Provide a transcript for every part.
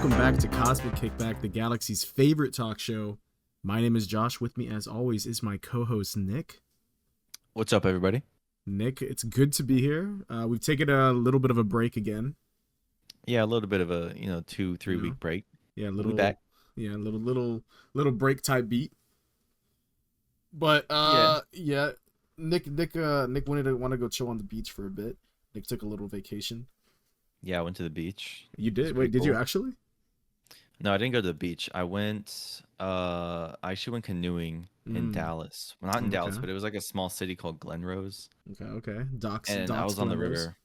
Welcome back to Cosmic Kickback, the galaxy's favorite talk show. My name is Josh. With me, as always, is my co-host, Nick. What's up, everybody? Nick, it's good to be here. We've taken a little bit of a break again. Yeah, a little bit of a 2-3 week break. Yeah, We'll be back. Yeah, little break type beat. But yeah, Nick wanted to go chill on the beach for a bit. Nick took a little vacation. Yeah, I went to the beach. You did? Wait, did you actually? No, I didn't go to the beach. I actually went canoeing in Dallas. Well, not in Dallas, but it was like a small city called Glenrose. Okay. Docks. I was on the Glenrose. river.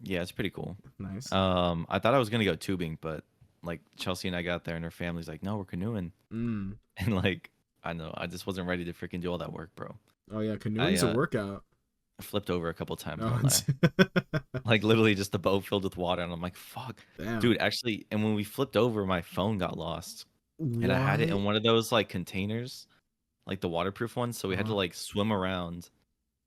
Yeah, it's pretty cool. Nice. I thought I was gonna go tubing, but like Chelsea and I got there, and her family's like, "No, we're canoeing." And like, I know, I just wasn't ready to freaking do all that work, bro. Oh yeah, canoeing's a workout. I flipped over a couple times. Like literally just the boat filled with water, and I'm like, "Fuck, damn, dude!" Actually, and when we flipped over, my phone got lost, and I had it in one of those like containers, like the waterproof ones. So we had to like swim around,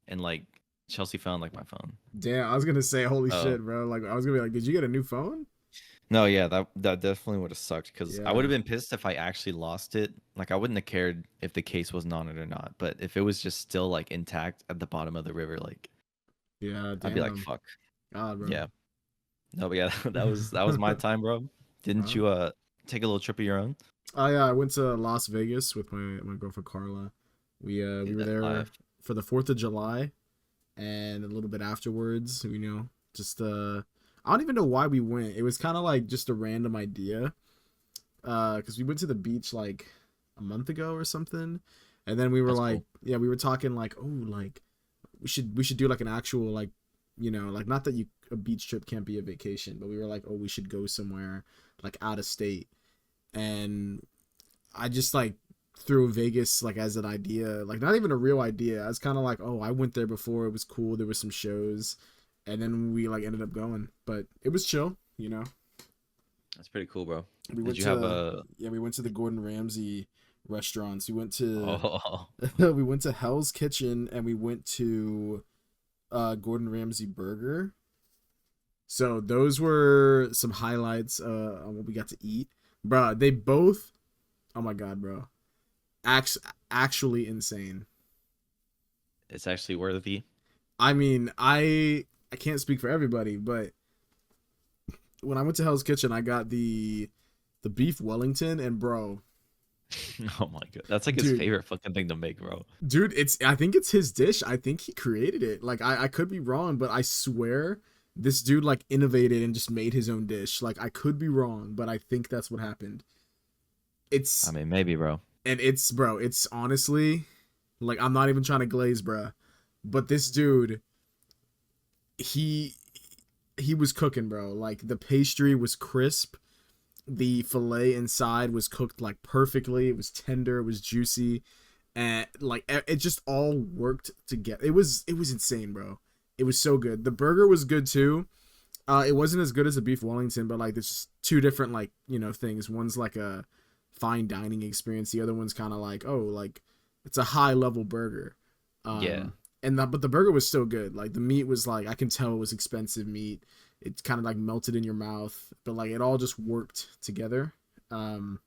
and like Chelsea found like my phone. Damn, I was gonna say, holy shit, bro! Like I was gonna be like, did you get a new phone? No, yeah, that definitely would have sucked because I would have been pissed if I actually lost it. Like I wouldn't have cared if the case wasn't on it or not, but if it was just still like intact at the bottom of the river, like yeah, I'd be like, "Fuck." God, bro. Yeah. No, but yeah, that was my time, bro. Didn't you take a little trip of your own? Oh yeah, I went to Las Vegas with my girlfriend Carla. We were there for the 4th of July, and a little bit afterwards. Just I don't even know why we went. It was kind of like just a random idea, because we went to the beach like a month ago or something, and then we were cool. We were talking like, oh, like we should do like an actual like, like not that a beach trip can't be a vacation, but we were like, oh, we should go somewhere like out of state, and I just like threw Vegas like as an idea, like not even a real idea. I was kind of like, oh, I went there before, it was cool, there was some shows. And then we like ended up going, but it was chill, That's pretty cool, bro. We went to the Gordon Ramsay restaurants. We went to we went to Hell's Kitchen, and we went to Gordon Ramsay Burger. So those were some highlights on what we got to eat, bro. They both, oh my god, bro, actually insane. It's actually worthy. I mean, I can't speak for everybody, but when I went to Hell's Kitchen, I got the beef Wellington, and bro, oh my god, that's like his favorite fucking thing to make, bro. Dude, I think it's his dish. I think he created it. Like I could be wrong, but I swear this dude like innovated and just made his own dish. Like I could be wrong, but I think that's what happened. I mean, maybe, bro. And it's honestly, like, I'm not even trying to glaze, bro, but this dude, he was cooking, bro. Like the pastry was crisp, the fillet inside was cooked like perfectly, it was tender, it was juicy, and like it just all worked together. It was insane, bro. It was so good. The burger was good too. It wasn't as good as the beef Wellington, but like there's just two different like things. One's like a fine dining experience, the other one's kind of like, oh, like it's a high level burger. But the burger was still good. Like the meat was like, I can tell it was expensive meat. It's kind of like melted in your mouth, but like it all just worked together. But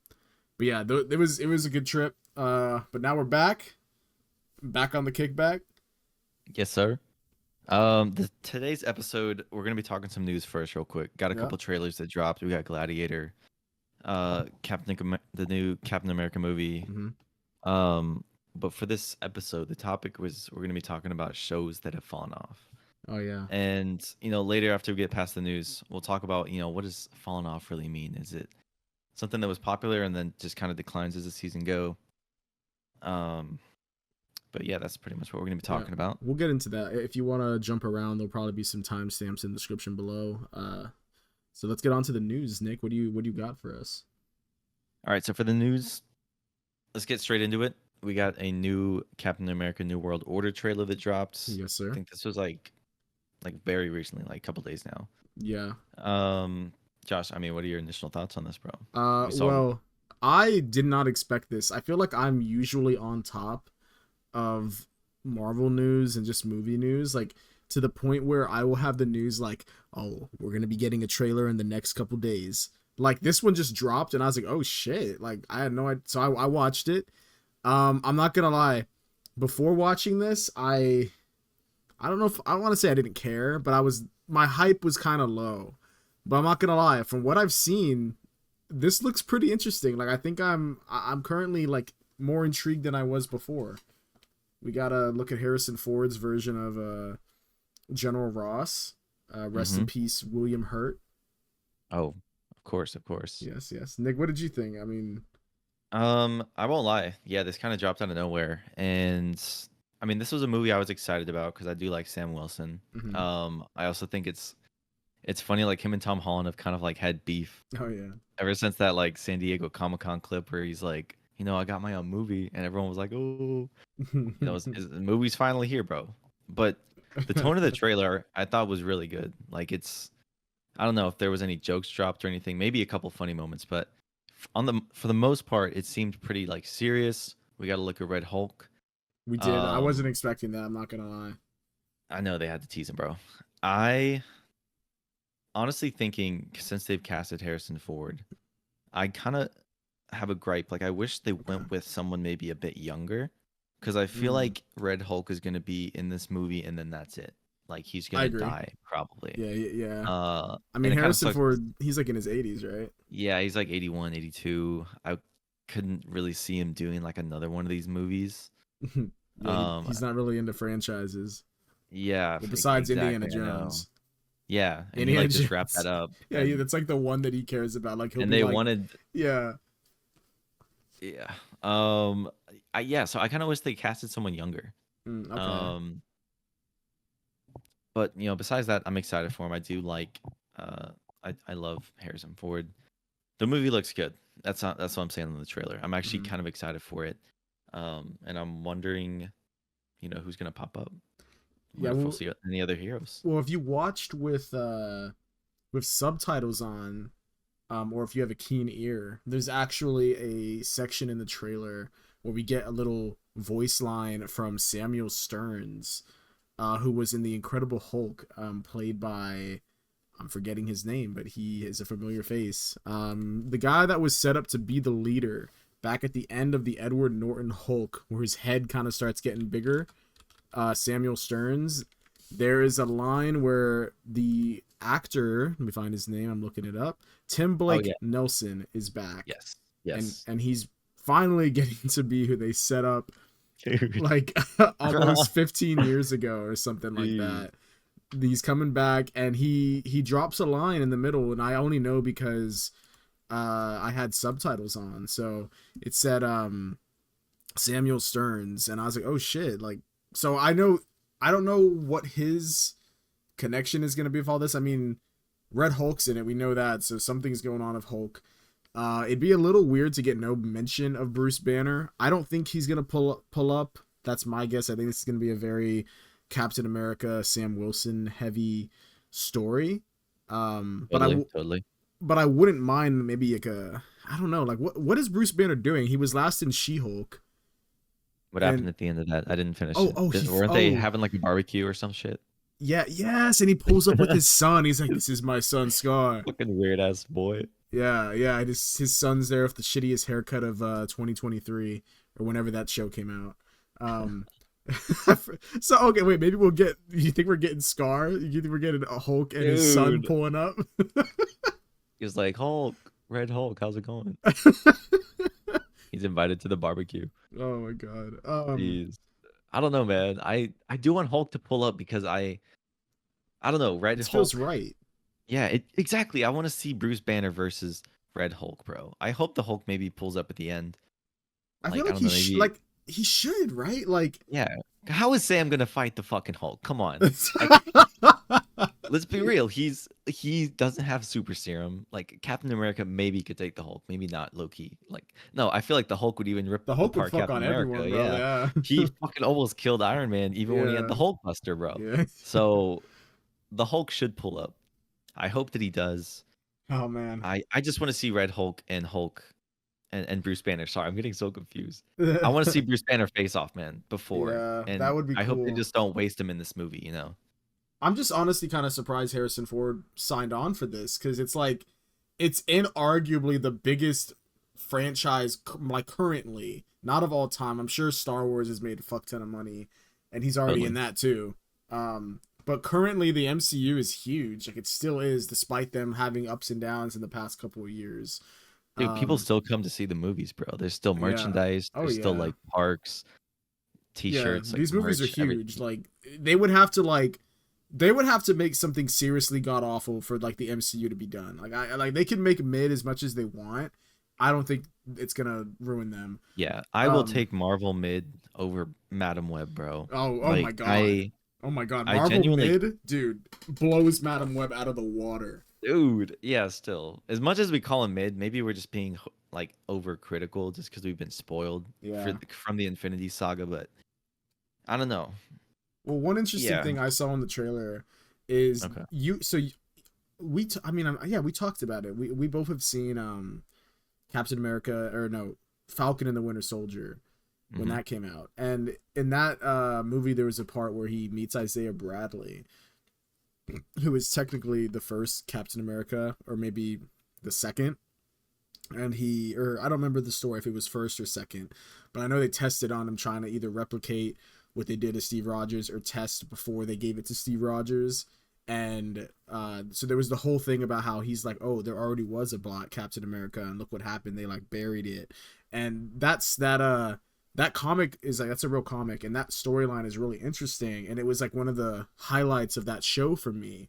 yeah, it was a good trip. But now we're back on the kickback. Yes, sir. Today's episode, we're gonna be talking some news first, real quick. Got a couple trailers that dropped. We got Gladiator, the new Captain America movie. But for this episode, the topic was we're going to be talking about shows that have fallen off. Oh, yeah. And, later after we get past the news, we'll talk about, what does fallen off really mean? Is it something that was popular and then just kind of declines as the season go? But yeah, that's pretty much what we're going to be talking about. We'll get into that. If you want to jump around, there'll probably be some timestamps in the description below. So let's get on to the news. Nick, what do you got for us? All right, so for the news, let's get straight into it. We got a new Captain America New World Order trailer that dropped. Yes, sir. I think this was like very recently, like a couple days now. Yeah. Josh, I mean, what are your initial thoughts on this, bro? Well, I did not expect this. I feel like I'm usually on top of Marvel news and just movie news, like to the point where I will have the news like, oh, we're going to be getting a trailer in the next couple days. Like this one just dropped, and I was like, oh shit! Like I had no idea. So I watched it. I'm not gonna lie. Before watching this, I don't know if I want to say I didn't care, but my hype was kind of low. But I'm not gonna lie. From what I've seen, this looks pretty interesting. Like I think I'm currently like more intrigued than I was before. We gotta look at Harrison Ford's version of General Ross. Rest in peace, William Hurt. Oh, of course, of course. Yes, yes. Nick, what did you think? I mean, I won't lie. Yeah, this kind of dropped out of nowhere, and I mean, this was a movie I was excited about because I do like Sam Wilson. mhm. I also think it's funny, like him and Tom Holland have kind of like had beef Oh yeah. ever since that like San Diego Comic-Con clip where he's like, I got my own movie, and everyone was like, oh, the movie's finally here, bro. But the tone of the trailer I thought was really good. Like I don't know if there was any jokes dropped or anything, maybe a couple funny moments, but for the most part, it seemed pretty like serious. We got to look at Red Hulk. We did. I wasn't expecting that. I'm not gonna lie. I know they had to tease him, bro. I honestly thinking since they've casted Harrison Ford, I kind of have a gripe. Like I wish they went with someone maybe a bit younger, because I feel like Red Hulk is gonna be in this movie and then that's it. Like he's I gonna agree. die probably. Yeah, yeah. I I mean, Harrison Ford, he's like in his 80s, right? Yeah, he's like 81, 82. I couldn't really see him doing like another one of these movies. Yeah, he's not really into franchises. Yeah, But besides exactly, Indiana Jones. Yeah, and Indiana he like just Jones. wrapped that up. Yeah, and, that's like the one that he cares about. Like, and they like, wanted. Yeah. Yeah. So I kind of wish they casted someone younger. Okay. But besides that, I'm excited for him. I do like. I love Harrison Ford. The movie looks good. That's what I'm saying in the trailer. I'm actually kind of excited for it. And I'm wondering, who's gonna pop up. Yeah, if we'll see any other heroes. Well, if you watched with subtitles on, or if you have a keen ear, there's actually a section in the trailer where we get a little voice line from Samuel Stearns, who was in The Incredible Hulk, played by, I'm forgetting his name, but he is a familiar face. The guy that was set up to be the leader back at the end of the Edward Norton Hulk, where his head kind of starts getting bigger. Samuel Stearns. There is a line where the actor, let me find his name, I'm looking it up, Tim Blake Nelson is back. Yes. And he's finally getting to be who they set up Dude. like almost 15 years ago or something like that. He's coming back, and he drops a line in the middle, and I only know because I had subtitles on. So it said Samuel Stearns, and I was like, oh shit, like, so I don't know what his connection is going to be with all this. I mean, Red Hulk's in it. We know that. So something's going on with Hulk. It'd be a little weird to get no mention of Bruce Banner. I don't think he's going to pull up. That's my guess. I think this is going to be a very Captain America, Sam Wilson heavy story. But I wouldn't mind maybe like I don't know, like what is Bruce Banner doing? He was last in She-Hulk. What happened at the end of that? I didn't finish it. Weren't they having like a barbecue or some shit? Yeah, yes, and he pulls up with his son. He's like, this is my son, Scar. Fucking weird ass boy. Yeah, his son's there with the shittiest haircut of 2023, or whenever that show came out. So, okay, wait, maybe you think we're getting Scar? You think we're getting a Hulk and his son pulling up? He was like, Hulk, Red Hulk, how's it going? He's invited to the barbecue. Oh my god. I don't know, man. I do want Hulk to pull up because I don't know. Red Hulk feels right. Yeah, exactly. I want to see Bruce Banner versus Red Hulk, bro. I hope the Hulk maybe pulls up at the end. I feel like he should, right? Like, yeah. How is Sam gonna fight the fucking Hulk? Come on. Let's be real. He doesn't have super serum. Like Captain America maybe could take the Hulk, maybe not Loki. Like no, I feel like the Hulk would even rip the Hulk apart would fuck Captain on America. Everyone, bro. Yeah. He fucking almost killed Iron Man even when he had the Hulk Buster, bro. Yeah. So the Hulk should pull up. I hope that he does. Oh man. I just want to see Red Hulk and and Bruce Banner. Sorry, I'm getting so confused. I want to see Bruce Banner face off, man, before. Yeah, and that would be cool. I hope they just don't waste him in this movie, I'm just honestly kind of surprised Harrison Ford signed on for this, because it's like, it's inarguably the biggest franchise like currently, not of all time. I'm sure Star Wars has made a fuck ton of money, and he's already in Totally. that too. But currently the MCU is huge. Like it still is, despite them having ups and downs in the past couple of years. Dude, people Um, still come to see the movies, bro. There's still yeah. merchandise. Oh There's still yeah. like parks, Yeah. t-shirts, like These movies are merch, huge. everything. Like they would have to like they would have to make something seriously god awful for like the MCU to be done. Like I like they can make mid as much as they want. I don't think it's gonna ruin them. Yeah, I will Um, take Marvel mid over Madam Web, bro. oh my Like god. Oh my god. I Marvel genuinely, mid, dude, blows Madam Web out of the water. dude, yeah, still. As much as we call him mid, maybe we're just being like overcritical just because we've been spoiled Yeah. from the Infinity Saga, but I don't know. Well, one interesting Yeah. thing I saw in the trailer is Okay. I mean yeah, we talked about it. We both have seen Captain America or no, Falcon and the Winter Soldier when Hmm. that came out. And in that movie there was a part where he meets Isaiah Bradley, who is technically the first Captain America or maybe the second. And or I don't remember the story if it was first or second, but I know they tested on him trying to either replicate what they did to Steve Rogers or test before they gave it to Steve Rogers. And so there was the whole thing about how he's like, oh, there already was a Black Captain America, and look what happened. They like buried it, and that comic is like that's a real comic, and that storyline is really interesting, and it was like one of the highlights of that show for me.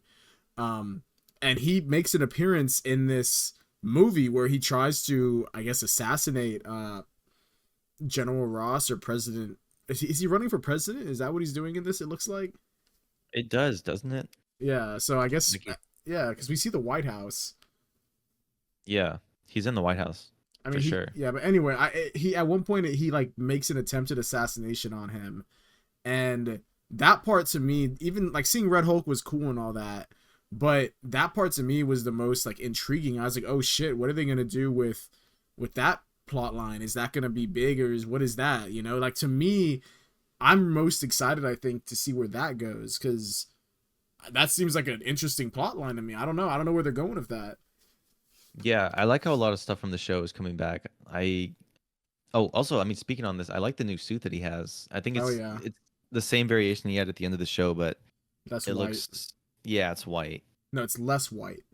Um, and he makes an appearance in this movie where he tries to, I guess, assassinate General Ross or President. Is he running for president? Is that what he's doing in this? It looks like. It does, doesn't it? Yeah. So I guess Like, yeah, because we see the White House. yeah, he's in the White House I for mean, sure. yeah, but anyway, he at one point he like makes an attempted assassination on him, and that part to me, even like seeing Red Hulk was cool and all that, but that part to me was the most like intriguing. I was like, oh shit, what are they gonna do with that plot line? Is that gonna be big or is what is that? You know, like to me, I'm most excited I think to see where that goes because that seems like an interesting plot line to me. I don't know. I don't know where they're going with that. Yeah, I like how a lot of stuff from the show is coming back. Also, I mean, speaking on this, I like the new suit that he has. I think Oh yeah, it's the same variation he had at the end of the show, but that's it white. looks, yeah, it's white. No, it's less white.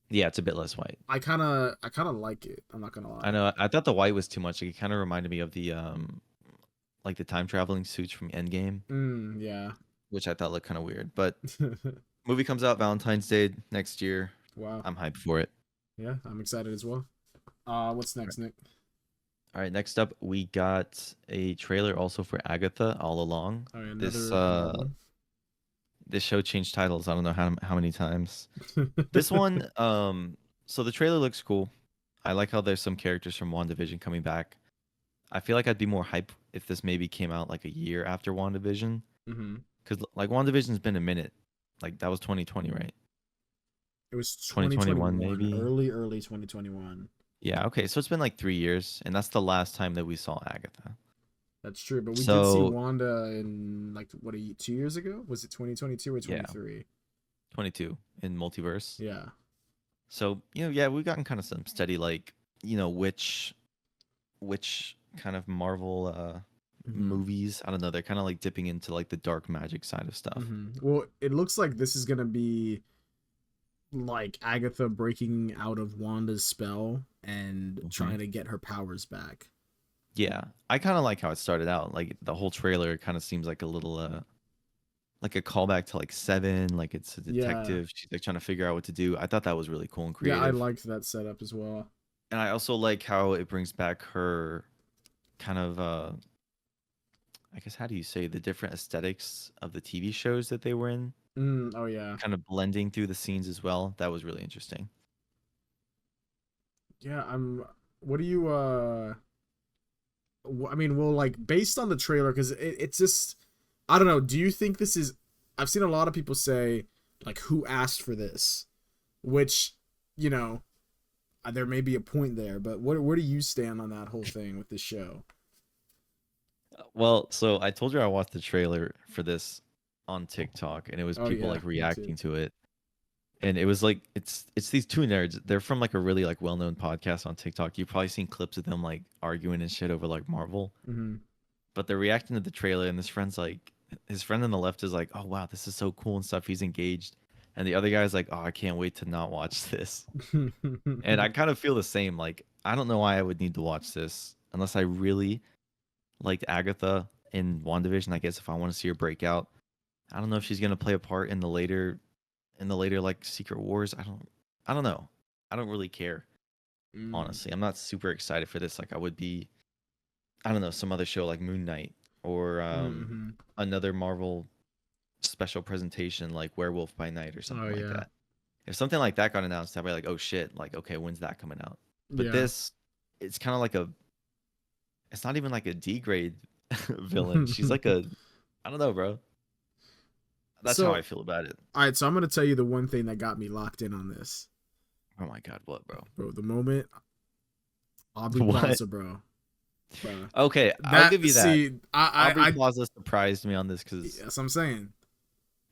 Yeah, it's a bit less white. I kind of like it. I'm not gonna I lie. know. I thought the white was too much. Like, it kind of reminded me of the like the time traveling suits from Endgame, Yeah. which I thought looked kind of weird. But movie comes out Valentine's Day next year. Wow. I'm hyped for it. Yeah, I'm excited as well. What's next, Nick? All right, next up we got a trailer also for Agatha All Along. Oh, yeah, This another Marvel. this show changed titles. I don't know how many times. This one, so the trailer looks cool. I like how there's some characters from WandaVision coming back. I feel like I'd be more hype if this maybe came out like a year after WandaVision, hmm because like WandaVision's been a minute. Like that was 2020, right? It was 2021 2021, maybe. early 2021. Yeah, okay. So it's been like 3 years, and that's the last time that we saw Agatha. That's true, but we did see So Wanda in like what 2 years ago? Was it 2022 or yeah, 23? 22 in multiverse. Yeah. So yeah, we've gotten kind of some steady like which kind of Marvel hmm movies. I don't know. They're kind of like dipping into like the dark magic side of stuff. Well, it looks like this is gonna be like Agatha breaking out of Wanda's spell and Hmm. trying to get her powers back. Yeah, I kind of like how it started out. Like the whole trailer kind of seems like a little like a callback to like Seven. Like it's a Yeah. detective. She's like trying to figure out what to do. I thought that was really cool and Yeah, I creative. liked that setup as well. And I also like how it brings back her kind of I guess how do you say the different aesthetics of the TV shows that they were in, Oh yeah. kind of blending through the scenes as well. That was really interesting. Yeah, I'm what do you I mean, well like based on the trailer cuz it's just I don't know, do you think this is I've seen a lot of people say like who asked for this? Which, you know, there may be a point there, but where do you stand on that whole thing with this show? Well, so I told you I watched the trailer for this on TikTok, and it was Oh people yeah, like me too. reacting to it. and it was like it's these two nerds. They're from like a really like well-known podcast on TikTok. You've probably seen clips of them like arguing and shit over like Marvel. Hmm. But they're reacting to the trailer, and his friend on the left is like, "Oh wow, this is so cool and stuff." He's engaged, and the other guy's like, "Oh, I can't wait to not watch this." And I kind of feel the same. Like, I don't know why I would need to watch this unless I really liked Agatha in WandaVision. I guess if I want to see her break out, I don't know if she's gonna play a part in the later like Secret Wars. I don't know. I don't really care. Mm. Honestly, I'm not super excited for this. Like I would be, I don't know, some other show like Moon Knight or Mm-hmm. another Marvel special presentation like Werewolf by Night or Oh something like yeah. that. If something like that got announced, I'd be like, oh shit, like okay, when's that coming out? But Yeah. this, it's kind of like it's not even like a D grade villain. She's like a, I don't know, bro. That's how So, I feel about it. all right, so I'm gonna tell you the one thing that got me locked in on this, Oh my god, what, bro? bro. The moment Aubrey What? Plaza, bro. Okay, I'll That give you that. see, Aubrey I Plaza surprised me on this because that's what I'm saying.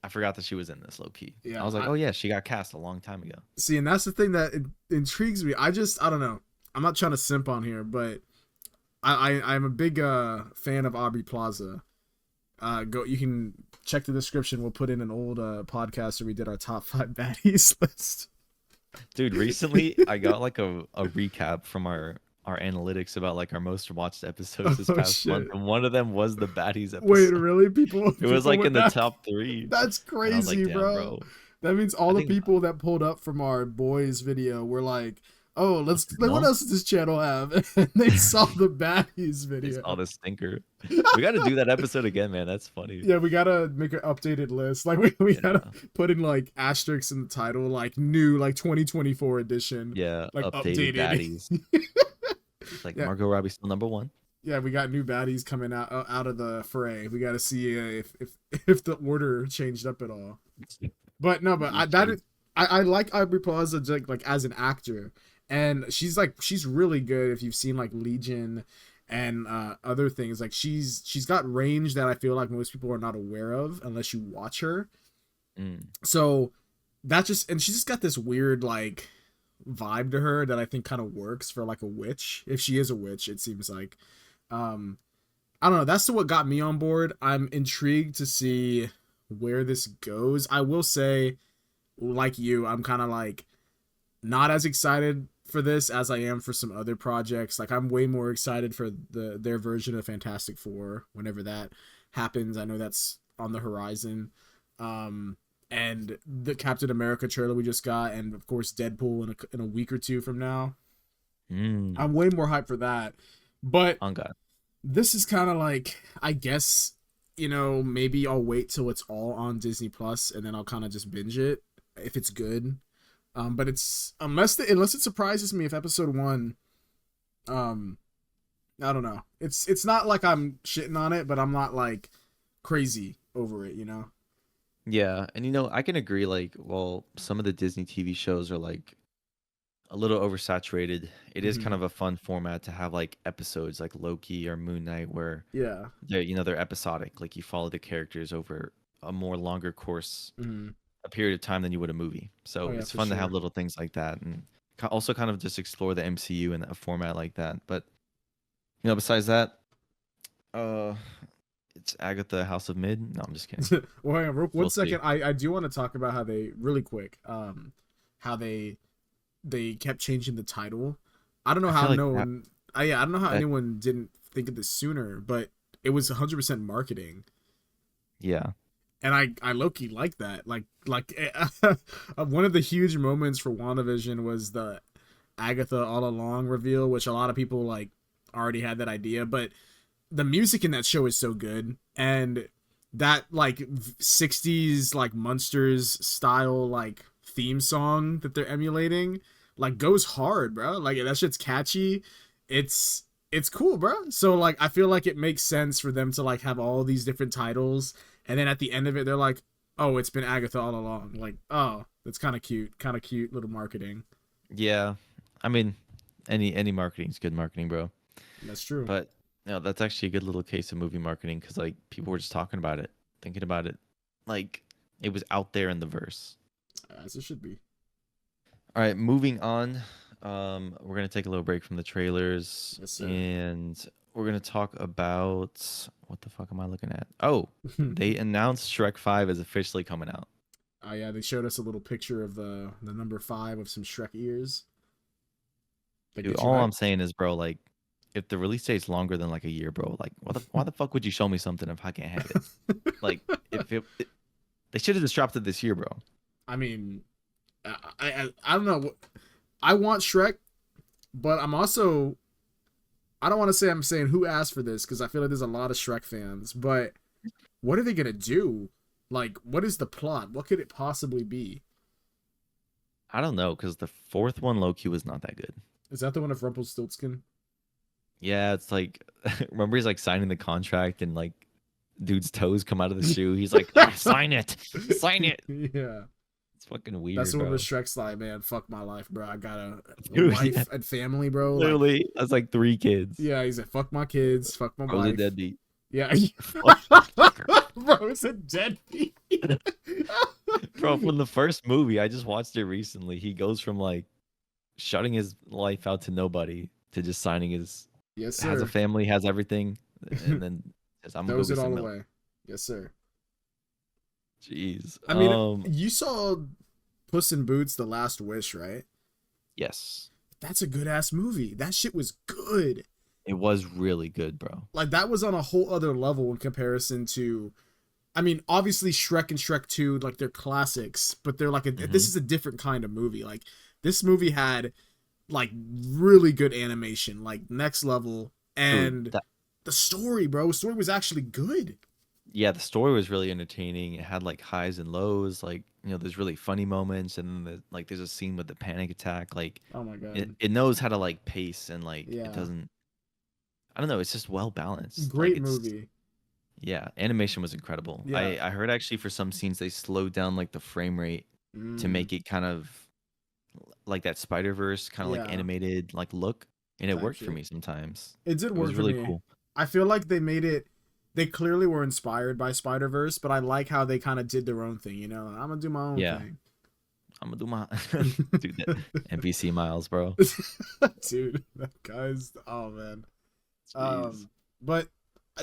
I forgot that she was in this low key. I Yeah, was like, I oh yeah, she got cast a long time ago. see, and that's the thing that intrigues me. I don't know. I'm not trying to simp on here, but I'm a big fan of Aubrey Plaza. Go, you can check the description. We'll put in an old podcast where we did our top 5 baddies list. Dude, recently I got like a recap from our analytics about like our most watched episodes this Oh past month, shit! and one of them was the baddies Wait, episode. really? People It was like went in the back? top 3. That's And I was like, crazy, damn, bro. bro. That means all I the think people that pulled up from our boys video were like, "Oh, let's like, what no, else does this channel have?" And they saw the baddies they video. saw the stinker. We got to do that episode again, man. That's funny. Yeah, we gotta make an updated list. Like we gotta Yeah, put in like asterisks in the title, like new, like 2024 edition, yeah. like Updated updated. baddies. Like Yeah, Margot Robbie still number 1. yeah, we got new baddies coming out of the fray. We gotta see if the order changed up at all. But no, but I like Aubrey Plaza like as an actor, and she's really good. If you've seen like Legion and other things, like she's got range that I feel like most people are not aware of unless you watch her. Mm. So that just and she's just got this weird like vibe to her that I think kind of works for like a witch. If she is a witch, it seems like. Um, I don't know. That's what got me on board. I'm intrigued to see where this goes. I will say, like you, I'm kind of like not as excited for this as I am for some other projects. Like I'm way more excited for their version of Fantastic Four whenever that happens. I know that's on the horizon. And the Captain America trailer we just got, and of course Deadpool in a week or two from now. Mm. I'm way more hyped for that. But On God. this is kind of like, I guess, maybe I'll wait till it's all on Disney Plus and then I'll kind of just binge it if it's good. But it's unless it surprises me if episode 1, I don't know. It's not like I'm shitting on it, but I'm not like crazy over it, Yeah, and I can agree. Like, well, some of the Disney TV shows are like a little oversaturated. It is kind Hmm. of a fun format to have like episodes like Loki or Moon Knight where Yeah. they're episodic. Like you follow the characters over a more longer course, Hmm. a period of time than you would a movie. Oh So yeah, it's for fun to have sure. little things like that, and also kind of just explore the MCU in a format like that. But besides that, uh, it's Agatha, House of Mid. No, I'm just kidding. Well, hang on, one We'll see. second. I do want to talk about how they really quick, how they kept changing the title. I don't know I how feel like no that, one. Yeah, I don't know how that anyone didn't think of this sooner, but it was 100% marketing, yeah. and I low key like that. Like one of the huge moments for WandaVision was the Agatha all along reveal, which a lot of people like already had that idea, but the music in that show is so good, and that like 60s like Munsters style like theme song that they're emulating like goes hard, bro. Like that shit's catchy. It's cool, bro. So like I feel like it makes sense for them to like have all these different titles, and then at the end of it they're like, oh, it's been Agatha all along. Like, oh, that's kind of cute little marketing. Yeah, I mean, any marketing's good marketing, bro. That's true. But that's actually a good little case of movie marketing because like people were just talking about it, thinking about it, like it was out there in the verse. As it should be. All right, moving on. We're gonna take a little break from the trailers, Yes, sir. and we're gonna talk about what the fuck am I looking at? Oh, they announced Shrek 5 is officially coming out. Oh yeah, they showed us a little picture of the number 5 of some Shrek ears. They Dude, get you all hyped. I'm saying is, bro, like, if the release date's longer than like a year, bro, like, why the fuck would you show me something if I can't have it? Like, if they should have just dropped it this year, bro. I mean, I don't know. I want Shrek, but I'm also I don't want to say I'm saying who asked for this because I feel like there's a lot of Shrek fans. But what are they gonna do? Like, what is the plot? What could it possibly be? I don't know, because the fourth one, low key, was not that good. Is that the one of Rumpelstiltskin? Yeah, it's like, remember he's like signing the contract and like dude's toes come out of the shoe. He's like, "Ah, sign it, sign it." Yeah. It's fucking That's weird, the one bro. with Shrek's like, man, fuck my life, bro. I got a Dude, wife yeah, and family, bro. Like, literally, that's like 3 kids. yeah, he's like, fuck my kids, fuck my Bro's a wife. deadbeat. Yeah. Fucker. Bro, it's a deadbeat. Bro, from the first movie, I just watched it recently. He goes from like shutting his life out to nobody to just signing his Yes, has a sir. family, has everything, and then says, "I'm gonna go Throws get it all some milk." away. Yes, sir. Jeez. I mean, you saw Puss in Boots: The Last Wish, right? Yes, That's a good ass movie. That shit was good. it was really good, bro. Like that was on a whole other level in comparison to. I mean, obviously Shrek and Shrek 2, like they're classics, but they're like this is a different kind of movie. Like this movie had like really good animation, like next level, Dude, and the story, bro. The story was actually good. yeah, the story was really entertaining. It had like highs and lows, like there's really funny moments, and then like there's a scene with the panic attack. Like Oh my it, god. it knows how to like pace and like it Yeah. doesn't. I don't know. It's just well balanced. Like Great it's movie. yeah, animation was incredible. Yeah. I heard actually for some scenes they slowed down like the frame rate to Mm, make it kind of like that Spider-Verse kind of like yeah. animated like look, and it Type worked for shit. me sometimes. It did It was work for really me. cool. I feel like they made it. They clearly were inspired by Spider Verse, but I like how they kind of did their own thing. You know, I'm gonna do my own Yeah, thing. I'm gonna do my dude that NPC Miles, bro. Dude, that guy's oh man. Jeez. But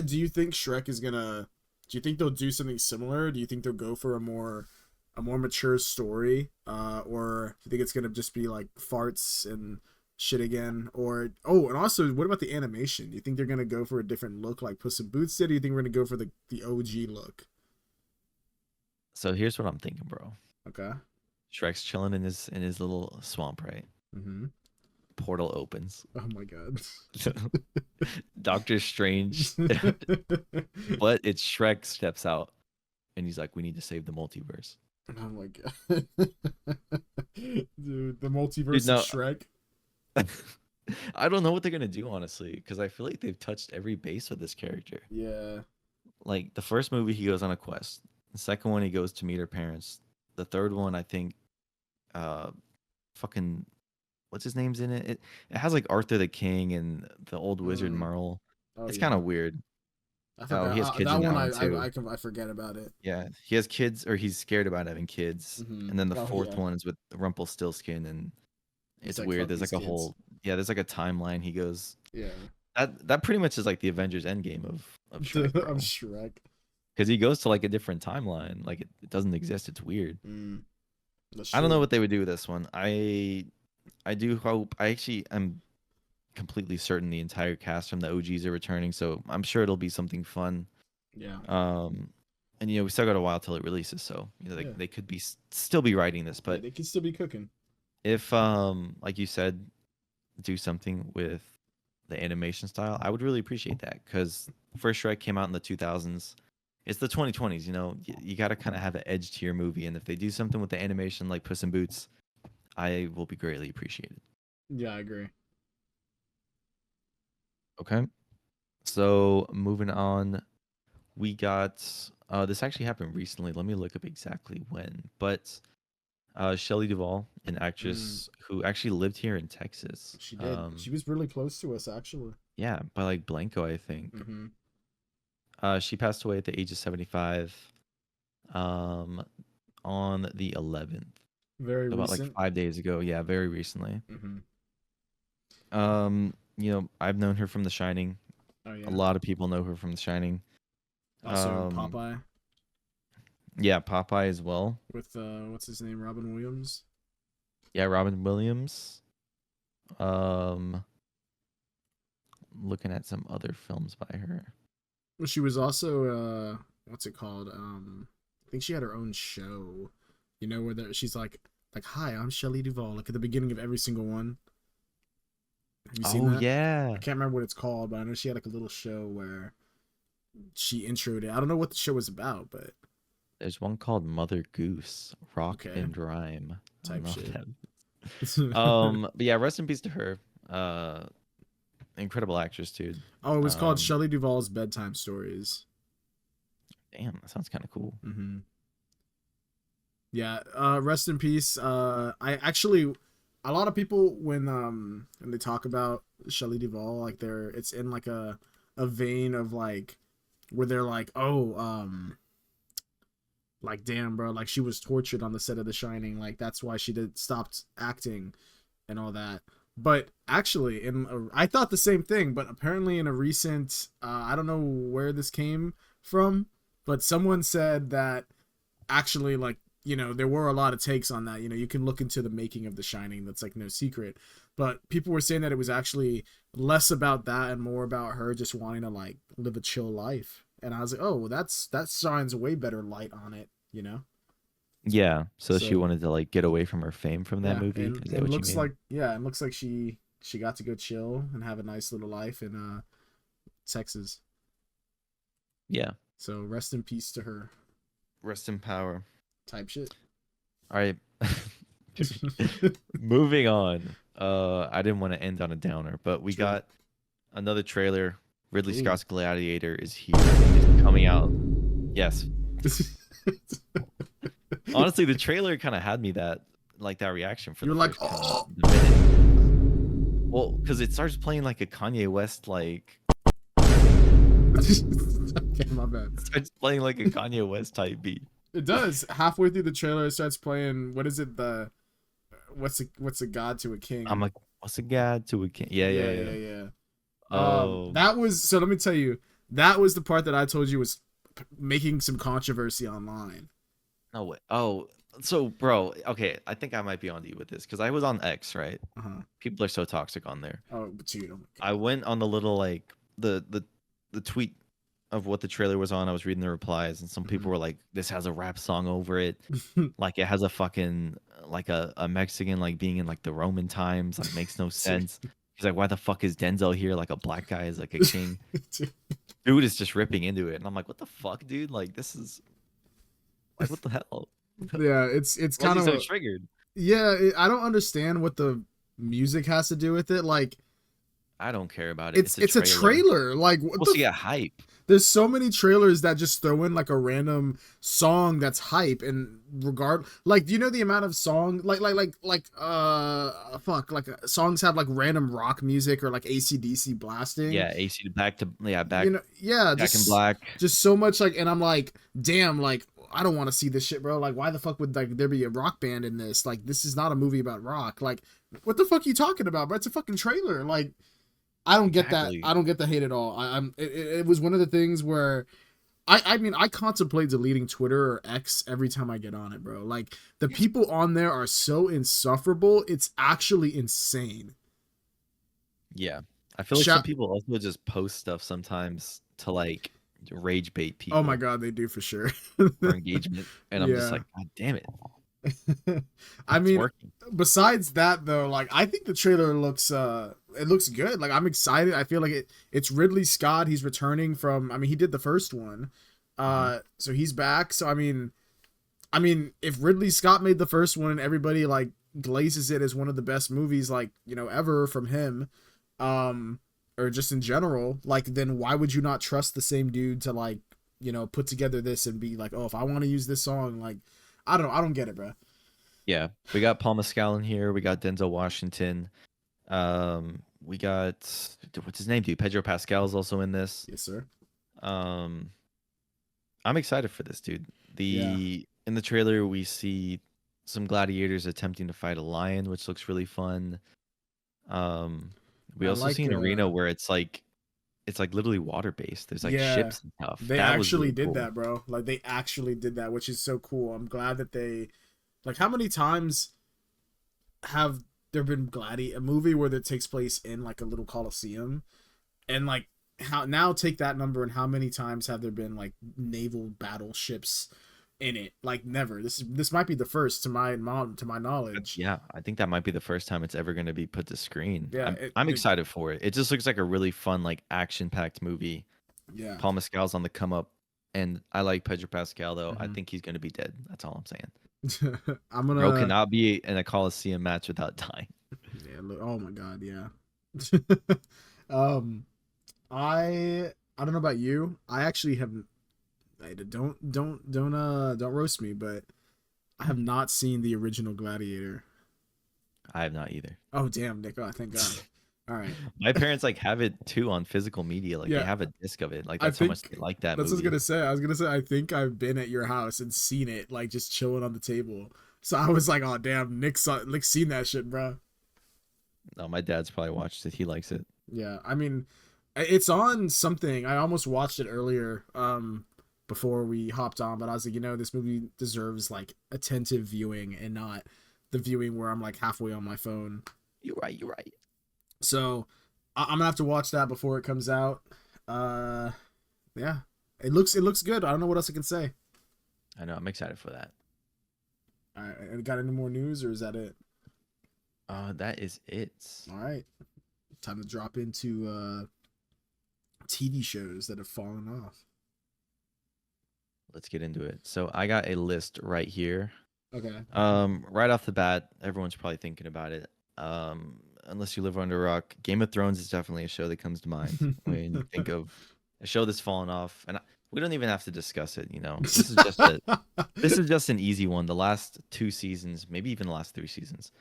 do you think Shrek is gonna? Do you think they'll do something similar? Do you think they'll go for a more mature story, or do you think it's gonna just be like farts and shit again? Or oh, and also, what about the animation? Do you think they're gonna go for a different look like Puss in Boots did? Or do you think we're gonna go for the OG look? So here's what I'm thinking, bro. Okay. Shrek's chilling in his little swamp, right? Mm-hmm. Portal opens. Oh my god. Doctor Strange, but it's Shrek steps out, and he's like, "We need to save the multiverse." Oh my god. Dude, the multiverse Dude, no, of Shrek. I don't know what they're gonna do honestly, because I feel like they've touched every base with this character. Yeah. Like the first movie, he goes on a quest. The second one, he goes to meet her parents. The third one, I think, uh, fucking, what's his name's in it? It has like Arthur the King and the old wizard Mm. Merle. Oh It's kind yeah. of weird. I Oh, forgot. he has kids That in that one one too. I forget about it. Yeah, he has kids, or he's scared about having kids. Mm-hmm. And then the Oh fourth yeah. one is with Rumpelstiltskin, and He's it's like, weird. fuck There's these like a kids. whole there's like a timeline. He goes Yeah. that pretty much is like the Avengers Endgame of Shrek, I'm bro. Shrek. Because he goes to like a different timeline. Like it doesn't exist. It's weird. Mm, that's I don't know true. what they would do with this one. I do hope. I actually am completely certain the entire cast from the OGs are returning, so I'm sure it'll be something fun. Yeah. And we still got a while till it releases, so Yeah. they could be still be writing this. Yeah, But they can still be cooking. if like you said, do something with the animation style, I would really appreciate that, because first Shrek came out in the 2000s. It's the 2020s, you got to kind of have an edge to your movie, and if they do something with the animation like Puss in Boots, I will be greatly appreciated. Yeah, I agree. Okay, so moving on, we got this actually happened recently. Let me look up exactly when, but Shelley Duvall, an Mm, actress who actually lived here in Texas. she did. She was really close to us, actually. Yeah, by like Blanco, I think. Mm-hmm. She passed away at the age of 75 on the 11th. Very about like recent. 5 days ago. Yeah, very recently. Hmm. I've known her from The Shining. Oh A yeah. lot of people know her from The Shining. Also in Um, Popeye yeah, Popeye as well. with what's his name, Robin Williams. Yeah, Robin Williams. Um, looking at some other films by her. Well, she was also what's it called? I think she had her own show. You know where she's like, "Hi, I'm Shelley Duvall." Like at the beginning of every single one. Have you seen Oh that? yeah, I can't remember what it's called, but I know she had like a little show where she introed it. I don't know what the show was about, but there's one called Mother Goose, Rock okay, and Rhyme. I don't type know if shit. that. But yeah, rest in peace to her. Uh, incredible actress, dude. Oh, it was called Um, Shelley Duvall's Bedtime Stories. damn, that sounds kind of cool. Mm-hmm. Yeah. Rest in peace. I actually, a lot of people when they talk about Shelley Duvall, like it's in like a vein of like where they're like, oh, like damn, bro, like she was tortured on the set of The Shining, like that's why she did stopped acting and all that. But actually, I thought the same thing. But apparently, in a recent, I don't know where this came from, but someone said that actually, like, there were a lot of takes on that. You can look into the making of The Shining. That's like no secret. But people were saying that it was actually less about that and more about her just wanting to like live a chill life. And I was like, oh, well, that shines way better light on it. Yeah, so she So wanted to like get away from her fame from that yeah, movie. and Is that it what you looks mean? like yeah, it looks like she got to go chill and have a nice little life in Texas. Yeah. So rest in peace to her. Rest in power. Type shit. All right. Moving on. I didn't want to end on a downer, but we True. got another trailer. Ridley Ooh. Scott's Gladiator is here. It's coming out. Yes. Honestly, the trailer kind of had me that reaction for You're the like, first kind of oh. minute. Well, because it starts playing like a Kanye West like. Okay, my bad. It starts playing like a Kanye West type beat. It does. Halfway through the trailer, it starts playing. What is it? What's a god to a I'm king? like, what's a god to a king? Yeah, yeah, Yeah, yeah. yeah, yeah. Oh, That was so. Let me tell you, that was the part that I told you was making some controversy online. no way. Oh, so bro, okay, I think I might be on to you with this because I was on X, right? Uh huh. People are so toxic on there. Oh, but dude, oh my I went on the little like the tweet of what the trailer was on. I was reading the replies, and some people god. were like, "This has a rap song over it. Mhm. Like it has a fucking like a Mexican like being in like the Roman times. Like makes no sense." He's like, "Why the fuck is Denzel here? Like a black guy is like a king." Dude is just ripping into it, and I'm like, "What the fuck, dude? Like this is like what the hell?" Yeah, it's Why is kind he of so triggered? yeah. I don't understand what the music has to do with it. Like, I don't care about it. it's It's a it's a trailer. trailer. Like, what Supposed the to get hype. there's so many trailers that just throw in like a random song that's hype and regard like do you know the amount of song fuck like songs have like random rock music or like ACDC blasting, Yeah, AC to back to yeah you back know, yeah, back in just black. so much like, and I'm like, damn, like I don't want to see this shit, bro. Like why the fuck would like there be a rock band in this? Like this is not a movie about rock. Like what the fuck are you talking about, bro? It's a fucking trailer. Like I don't get that. Exactly. I don't get the hate at all. It was one of the things where I mean I contemplate deleting Twitter or X every time I get on it, bro. Like the people on there are so insufferable. It's actually insane. Yeah. I feel like some Shout people also just post stuff sometimes to like rage bait Oh my people god, they do for sure. for engagement. And I'm just Yeah. like, God damn it. I It's mean, working. besides that though, like I think the trailer looks it looks good. Like I'm excited. I feel like it's Ridley Scott. He's returning from, I mean, he did the first one. Mhm. So he's back. So I mean if Ridley Scott made the first one and everybody like glazes it as one of the best movies like, ever from him, um or just in general, like then why would you not trust the same dude to like, put together this and be like, "Oh, if I want to use this song, like I don't know, I don't get it, bro." Yeah. We got Paul Mescal in here. We got Denzel Washington. We got what's his name, dude? Pedro Pascal's also in this. Yes, sir. Um I'm excited for this, dude. Yeah. In the trailer we see some gladiators attempting to fight a lion, which looks really fun. Um, we I also see like an arena where it's like literally water based. There's like yeah, ships and stuff. they That was actually really did cool. that, bro. Like they actually did that, which is so cool. I'm glad that they like how many times have there been a movie where that takes place in like a little coliseum and like how now take that number and how many times have there been like naval battleships in it? Like never. This might be the first to my knowledge. Yeah, I think that might be the first time it's ever going to be put to screen. Yeah, I'm excited for it. It just looks like a really fun, like action-packed movie. yeah. Paul Mescal's on the come up, and I like Pedro Pascal though. I Hmm. think he's going to be dead. That's all I'm saying. I'm Bro gonna cannot be in a Coliseum match without dying. yeah, look, oh my god, yeah. um I don't know about you. I actually have don't roast me, but I have not seen the original Gladiator. I have not either. Oh damn, Nick. Oh, thank God. All right. My parents like have it too on physical media. Like they Yeah, have a disc of it. Like I that's how much think they like that that's what I was movie. gonna say. I was gonna say I think I've been at your house and seen it like just chilling on the table. So I was like, oh damn, Nick's seen that shit, bro. No, my dad's probably watched it. He likes it. Yeah, I mean, it's on something. I almost watched it earlier, before we hopped on, but I was like, this movie deserves like attentive viewing and not the viewing where I'm like halfway on my phone. You're right. You're right. So I'm gonna have to watch that before it comes out. Uh, yeah, it looks good. I don't know what else I can say. I know. I'm excited for that. All right, got any more news or is that it? That is it. All right, time to drop into TV shows that have fallen off. Let's get into it. So I got a list right here. Okay. Right off the bat, everyone's probably thinking about it. Unless you live under a rock, Game of Thrones is definitely a show that comes to mind when you think of a show that's fallen off. And we don't even have to discuss it. This is just an easy one. The last 2 seasons, maybe even the last 3 seasons,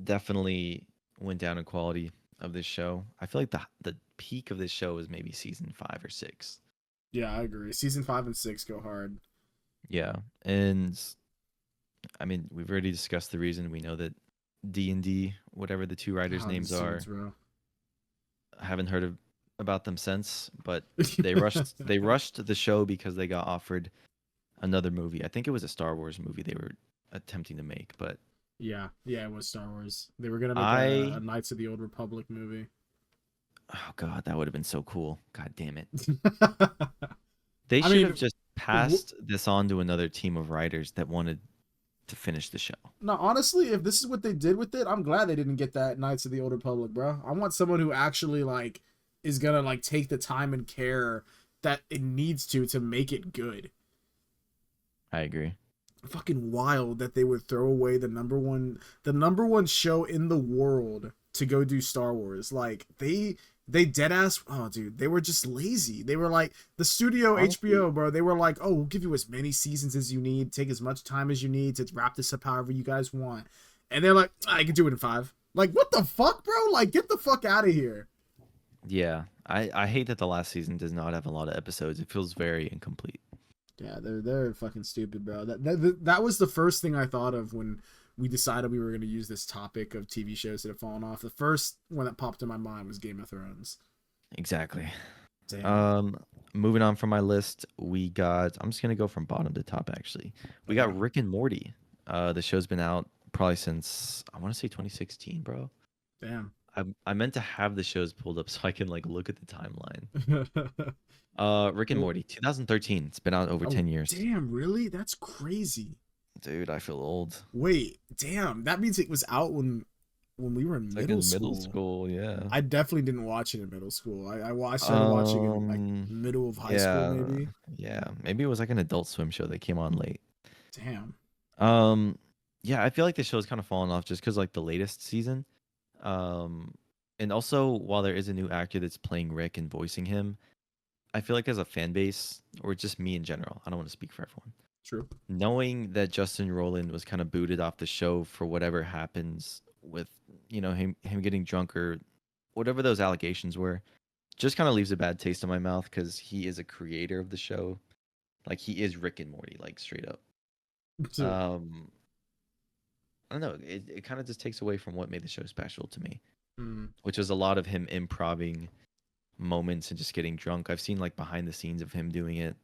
definitely went down in quality of this show. I feel like the peak of this show is maybe season 5 or 6. Yeah, I agree. Season 5 and 6 go hard. Yeah, and I mean we've already discussed the reason. We know that D&D, whatever the two writers' Behind the names are, scenes, bro. I haven't heard about them since. But they rushed the show because they got offered another movie. I think it was a Star Wars movie they were attempting to make, but Yeah, yeah, it was Star Wars. They were gonna make a I Knights of the Old Republic movie. oh god, that would have been so cool. God damn it. They I should have mean, just passed this on to another team of writers that wanted to finish the show. no, honestly, if this is what they did with it, I'm glad they didn't get that Knights of the Old Republic, bro. I want someone who actually like is gonna like take the time and care that it needs to make it good. I agree. Fucking wild that they would throw away the number one show in the world to go do Star Wars. Like they dead ass, oh dude, they were just lazy. They were like the studio Honestly, HBO, bro. They were like, "Oh, we'll give you as many seasons as you need. Take as much time as you need to wrap this up however you guys want." And they're like, "I can do it in 5." Like, what the fuck, bro? Like, get the fuck out of here. yeah. I hate that the last season does not have a lot of episodes. It feels very incomplete. Yeah, they're fucking stupid, bro. That was the first thing I thought of when we decided we were going to use this topic of TV shows that have fallen off. The first one that popped in my mind was Game of Thrones. Exactly. Damn. Moving on from my list, we got. I'm just gonna go from bottom to top. Actually, we got Okay. Rick and Morty. The show's been out probably since I want to say 2016, bro. Damn. I meant to have the shows pulled up so I can like look at the timeline. Rick and Well, Morty, 2013. It's been out over oh, 10 years. damn, really? That's crazy. Dude, I feel old. Wait, damn. That means it was out when we were in It's like middle in middle school. school, yeah. I definitely didn't watch it in middle school. I started watching it in like Um, middle of high school, yeah, maybe. yeah. Maybe it was like an Adult Swim show that came on late. Damn. Um, yeah, I feel like the show's kind of fallen off just because like the latest season. Um, and also while there is a new actor that's playing Rick and voicing him, I feel like as a fan base, or just me in general, I don't want to speak for everyone. True. Knowing that Justin Roiland was kind of booted off the show for whatever happens with, him getting drunk or whatever those allegations were, just kind of leaves a bad taste in my mouth because he is a creator of the show. Like he is Rick and Morty, like straight up. Um, I don't know. It kind of just takes away from what made the show special to me, Mm. which was a lot of him improving moments and just getting drunk. I've seen like behind the scenes of him doing it,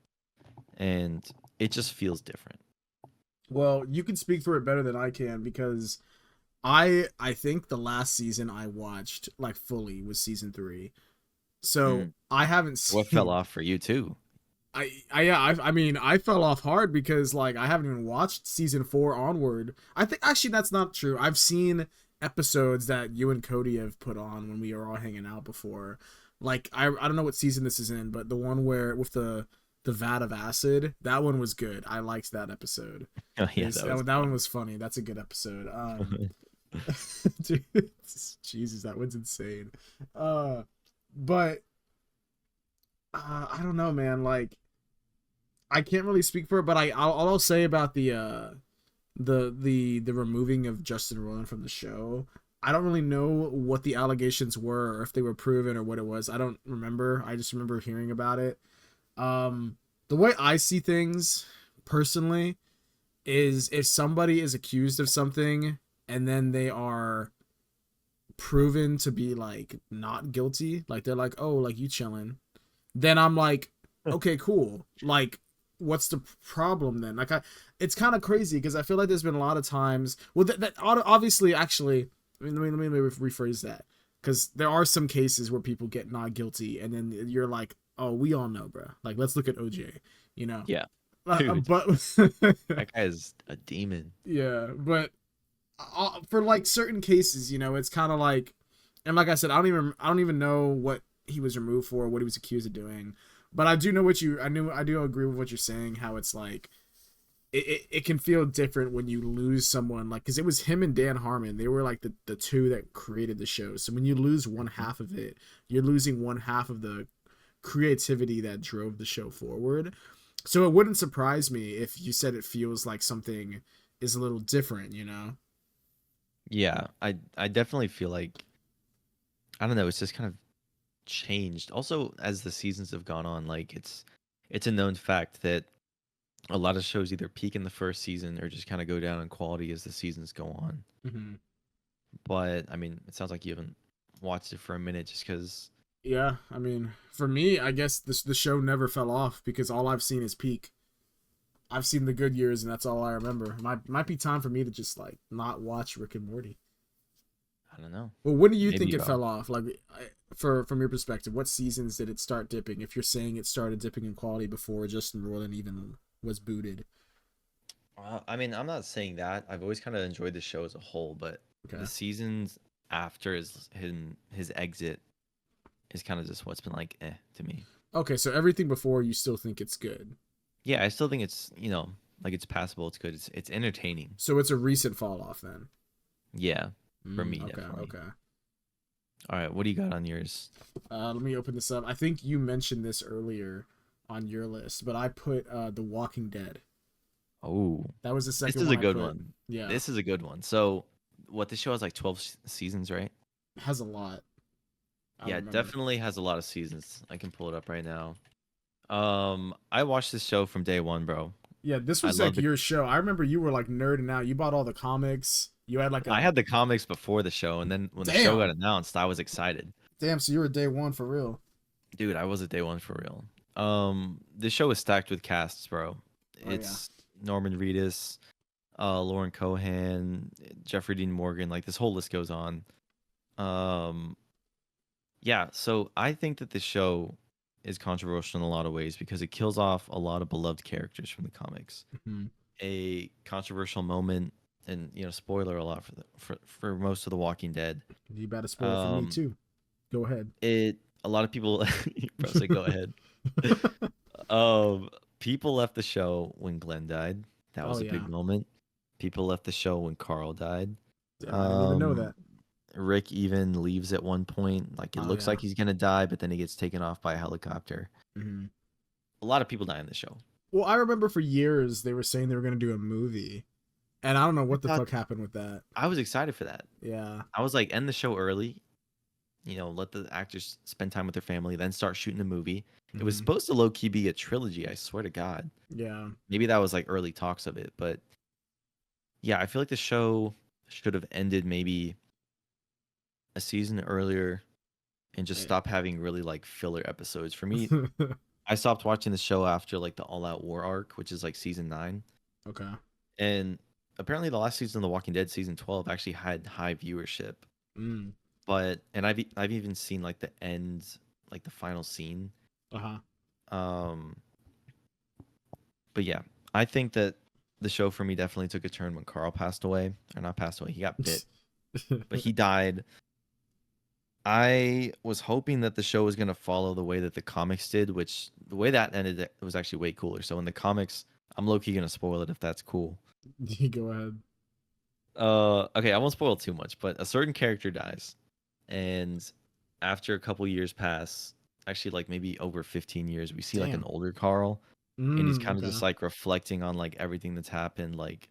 and it just feels different. Well, you can speak for it better than I can because I think the last season I watched like fully was season 3. So Mm. I haven't What fell seen off for you too? I mean I fell off hard because like I haven't even watched season 4 onward. I think actually that's not true. I've seen episodes that you and Cody have put on when we were all hanging out before. Like I don't know what season this is in, but the one where with the vat of acid, that one was good. I liked that episode. Oh yeah, Is that was that one fun. was funny. That's a good episode. Dude, Jesus, that one's insane. Uh, but I don't know, man. Like, I can't really speak for it, but I'll say about the removing of Justin Roiland from the show. I don't really know what the allegations were, or if they were proven, or what it was. I don't remember. I just remember hearing about it. Um, the way I see things personally is if somebody is accused of something and then they are proven to be like not guilty, like they're like, oh, like you chilling, then I'm like, okay, cool. Like, what's the problem then? Like, it's kind of crazy because I feel like there's been a lot of times. Well, that obviously, actually, let me rephrase that because there are some cases where people get not guilty, and then you're like, oh, we all know, bro. Like, let's look at OJ. You know, Yeah, dude, but that guy is a demon. yeah, but for like certain cases, you know, it's kind of like, and like I said, I don't even know what he was removed for, what he was accused of doing, but I do know what you, I do agree with what you're saying. How it's like, it can feel different when you lose someone, like, because it was him and Dan Harmon. They were like the two that created the show. So when you lose one half of it, you're losing one half of the creativity that drove the show forward. So it wouldn't surprise me if you said it feels like something is a little different, you know? Yeah, I definitely feel like I don't know. It's just kind of changed. Also, as the seasons have gone on, like it's a known fact that a lot of shows either peak in the first season or just kind of go down in quality as the seasons go on. Mm-hmm. But I mean, it sounds like you haven't watched it for a minute just because. Yeah, I mean, for me, I guess the show never fell off because all I've seen is peak. I've seen the good years, and that's all I remember. Might be time for me to just like not watch Rick and Morty. I don't know. Well, when do you Maybe think you it are. fell off? Like, for from your perspective, what seasons did it start dipping? If you're saying it started dipping in quality before Justin Roiland even was booted. I mean, I'm not saying that. I've always kind of enjoyed the show as a whole, but Okay. the seasons after his exit is kind of just what's been like to me. Okay, so everything before you still think it's good. Yeah, I still think it's like it's passable. It's good. It's entertaining. So it's a recent fall off then. Yeah, for me Okay, definitely. okay. All right, what do you got on yours? Let me open this up. I think you mentioned this earlier on your list, but I put The Walking Dead. Oh, That was the this second is one a I good put. one. Yeah, This is a good one. So, what this show has like 12 seasons, right? has a lot. I Yeah, remember. definitely has a lot of seasons. I can pull it up right now. I watched this show from day one, bro. Yeah, this I was like loved it. your show. I remember you were like nerding out. You bought all the comics. You had like I a had the comics before the show, and then when the show got damn, announced, I was excited. damn. So you were day one for real. Dude, I was a day one for real. This show is stacked with casts, bro. Oh yeah. It's Norman Reedus, Lauren Cohan, Jeffrey Dean Morgan. Like this whole list goes on. Um, yeah. So I think that this show is controversial in a lot of ways because it kills off a lot of beloved characters from the comics. Hmm. A controversial moment, and spoiler a lot for most of The Walking Dead. You better spoil it for me Um, too. Go ahead. it a lot of people, bro, say go ahead. Um, People left the show when Glenn died. That Oh was a yeah. big moment. People left the show when Carl died. Damn, I didn't even know Um, that. Rick even leaves at one point. Like it Oh looks yeah. like he's gonna die, but then he gets taken off by a helicopter. Hmm. A lot of people die in the show. Well, I remember for years they were saying they were gonna do a movie, and I don't know I what the thought fuck happened with that. I was excited for that. Yeah. I was like, end the show early. Let the actors spend time with their family, then start shooting a movie. It was Hmm. supposed to low key be a trilogy. I swear to God. Yeah. Maybe that was like early talks of it, but yeah, I feel like the show should have ended maybe a season earlier and just Eh. stop having really like filler episodes. For me, I stopped watching the show after like the All Out War arc, which is like season 9. Okay. And apparently the last season of The Walking Dead, season 12, actually had high viewership. Mm. But and I've even seen like the end, like the final scene. Uh-huh. Um but yeah, I think that the show for me definitely took a turn when Carl passed away. Or not passed away, he got bit, but he died. I was hoping that the show was going to follow the way that the comics did, which the way that ended it was actually way cooler. So in the comics, I'm low-key going to spoil it if that's cool. You go ahead. Okay, I won't spoil too much, but a certain character dies. And after a couple years pass, actually like maybe over 15 years, we see like an Damn. older Carl, and he's kind of Okay. just like reflecting on like everything that's happened. Like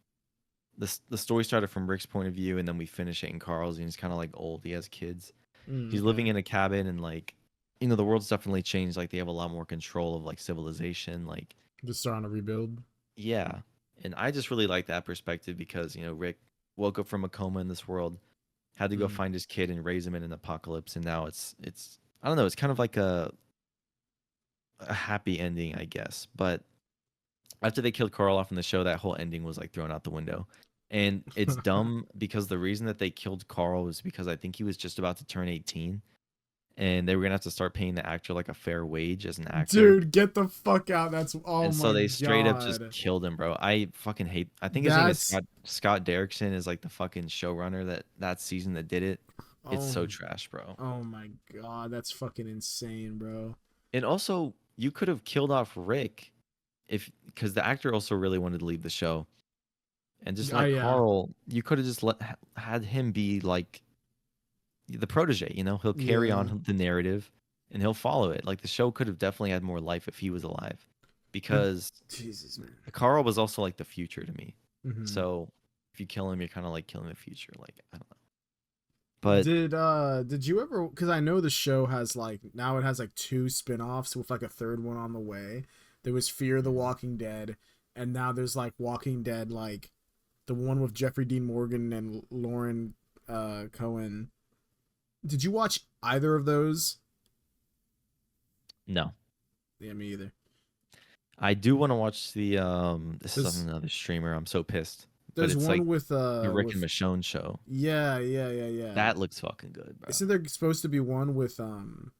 the story started from Rick's point of view, and then we finish it in Carl's, and he's kind of like old. He has kids. He's Okay. living in a cabin, and like, you know, the world's definitely changed. Like they have a lot more control of like civilization. Like, Just starting to rebuild. yeah. And I just really like that perspective because, you know, Rick woke up from a coma in this world, had to go Mm. find his kid and raise him in an apocalypse, and now it's I don't know, it's kind of like a happy ending, I guess. But after they killed Carl off in the show, that whole ending was like thrown out the window. And it's dumb because the reason that they killed Carl was because I think he was just about to turn 18, and they were gonna have to start paying the actor like a fair wage as an actor. Dude, get the fuck out. That's oh And so my they straight up just god. killed him, bro. I fucking hate. I think his name is That's Scott Derrickson is like the fucking showrunner that season that did it. It's oh so trash, bro. oh my god. That's fucking insane, bro. And also, you could have killed off Rick if because the actor also really wanted to leave the show, and just Oh like yeah. Carl, you could have just had him be like the protege. You know, he'll carry Yeah. on the narrative, and he'll follow it. Like the show could have definitely had more life if he was alive, But because Jesus, man. Carl was also like the future to me. Hmm. So if you kill him, you're kind of like killing the future. Like I don't know. But Did you ever, because I know the show has like now it has like two spin-offs with like a third one on the way. There was Fear the Walking Dead, and now there's like Walking Dead, like the one with Jeffrey Dean Morgan and Lauren Cohen. Did you watch either of those? no, Yeah, me either. I do want to watch the this is There's another streamer. I'm so pissed, but there's it's like one the Rick and with Michonne show. yeah. That looks fucking good, bro. Isn't there supposed to be one with Norman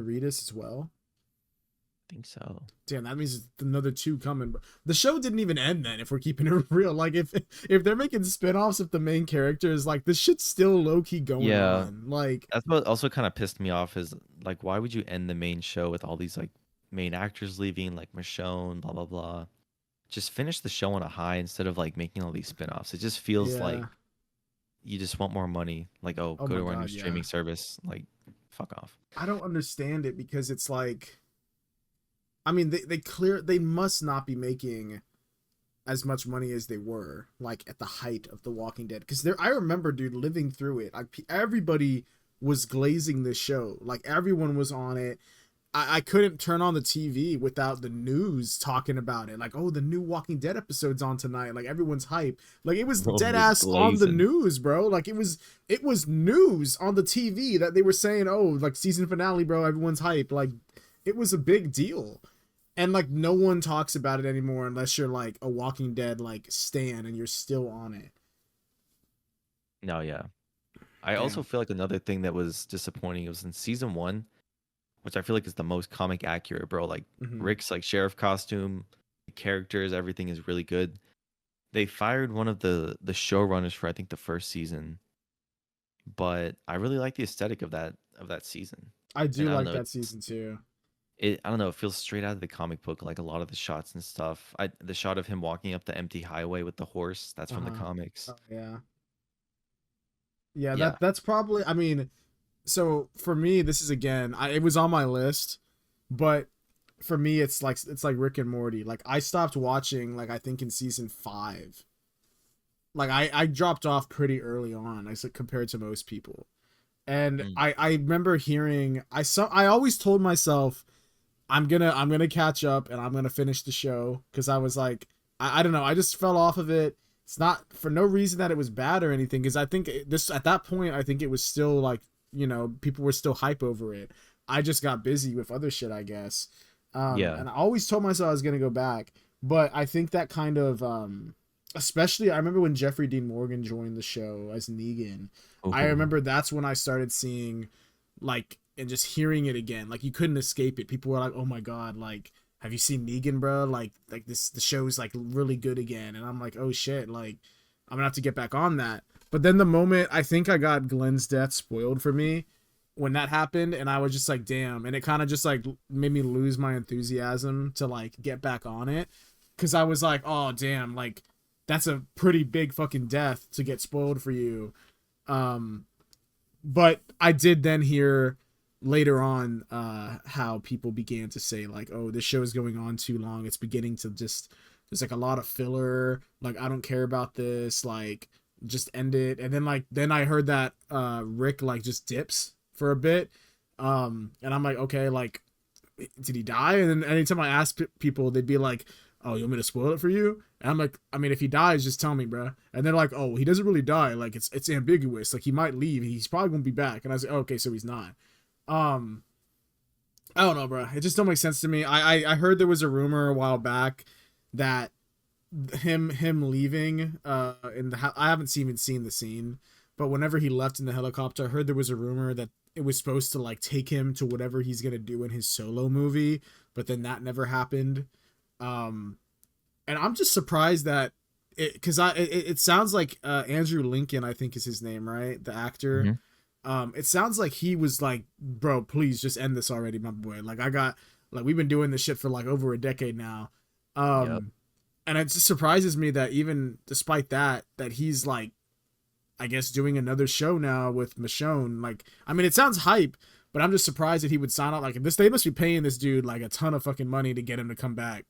Reedus as well? I think so. Damn, that means another two coming. The show didn't even end then, if we're keeping it real. Like if they're making spin-offs, if the main character is like this shit's still low-key going Yeah, on. Like that's what also kind of pissed me off is like, why would you end the main show with all these like main actors leaving, like Michonne, blah blah blah. Just finish the show on a high instead of like making all these spin-offs. It just feels like yeah. you just want more money. Like, oh, Oh go my to our new god, yeah. streaming service. Like, fuck off. I don't understand it because it's like I mean they must not be making as much money as they were like at the height of The Walking Dead, because there I remember, dude, living through it. Like everybody was glazing this show. Like everyone was on it. I couldn't turn on the TV without the news talking about it. Like, oh, the new Walking Dead episode's on tonight. Like everyone's hype. Like it was World dead was ass on the glazing. news, bro. Like it was news on the TV that they were saying, oh, like season finale, bro. Everyone's hype. Like it was a big deal. And like no one talks about it anymore unless you're like a Walking Dead like stan and you're still on it. No, yeah. I also Damn. feel like another thing that was disappointing was in season 1, which I feel like is the most comic accurate, bro. Like Hmm. Rick's like sheriff costume, characters, everything is really good. They fired one of the showrunners for I think the first season, but I really like the aesthetic of that season. I And do I don't like know, that season too. I don't know, it feels straight out of the comic book, like a lot of the shots and stuff. The shot of him walking up the empty highway with the horse, that's from the Uh-huh. comics. Oh, yeah. Yeah, Yeah. that's probably, I mean, so for me this is again, it was on my list, but for me it's like Rick and Morty. Like I stopped watching like I think in season 5. Like I dropped off pretty early on as compared to most people. And Mm. I remember hearing I always told myself I'm gonna catch up and I'm gonna finish the show, because I was like I don't know. I just fell off of it. It's not for no reason that it was bad or anything, because I think this at that point I think it was still like, people were still hype over it. I just got busy with other shit, I guess. Yeah. And I always told myself I was gonna go back, but I think that kind of especially I remember when Jeffrey Dean Morgan joined the show as Negan. I Oh, remember that's when I started seeing like and just hearing it again. Like you couldn't escape it. People were like, "Oh my god, like have you seen Negan, bro? Like this the show's like really good again." And I'm like, "Oh shit, like I'm gonna have to get back on that." But then the moment I think I got Glenn's death spoiled for me when that happened, and I was just like, "Damn!" And it kind of just like made me lose my enthusiasm to like get back on it, because I was like, "Oh damn!" Like that's a pretty big fucking death to get spoiled for you. Um, but I did then hear later on how people began to say like, oh, this show is going on too long, it's beginning to just there's like a lot of filler, like I don't care about this, like just end it. And then then I heard that Rick like just dips for a bit, and I'm like, okay, like did he die? And then anytime I ask people, they'd be like, oh, you want me to spoil it for you? And I'm like, I mean, if he dies, just tell me, bro. And they're like, oh, he doesn't really die. Like it's ambiguous. Like he might leave. He's probably gonna be back. And I was like, oh, okay, so he's not. Um, I don't know, bro. It just don't make sense to me. I heard there was a rumor a while back that him leaving in the I haven't even seen the scene, but whenever he left in the helicopter, I heard there was a rumor that it was supposed to like take him to whatever he's gonna do in his solo movie, but then that never happened. Um, and I'm just surprised that because it sounds like Andrew Lincoln, I think is his name, right? The actor. hmm. It sounds like he was like, bro, please just end this already, my boy. Like I got like we've been doing this shit for like over a decade now. Yep. And it just surprises me that even despite that, that he's like, I guess doing another show now with Michonne. Like, I mean, it sounds hype, but I'm just surprised that he would sign out like this. They must be paying this dude like a ton of fucking money to get him to come back.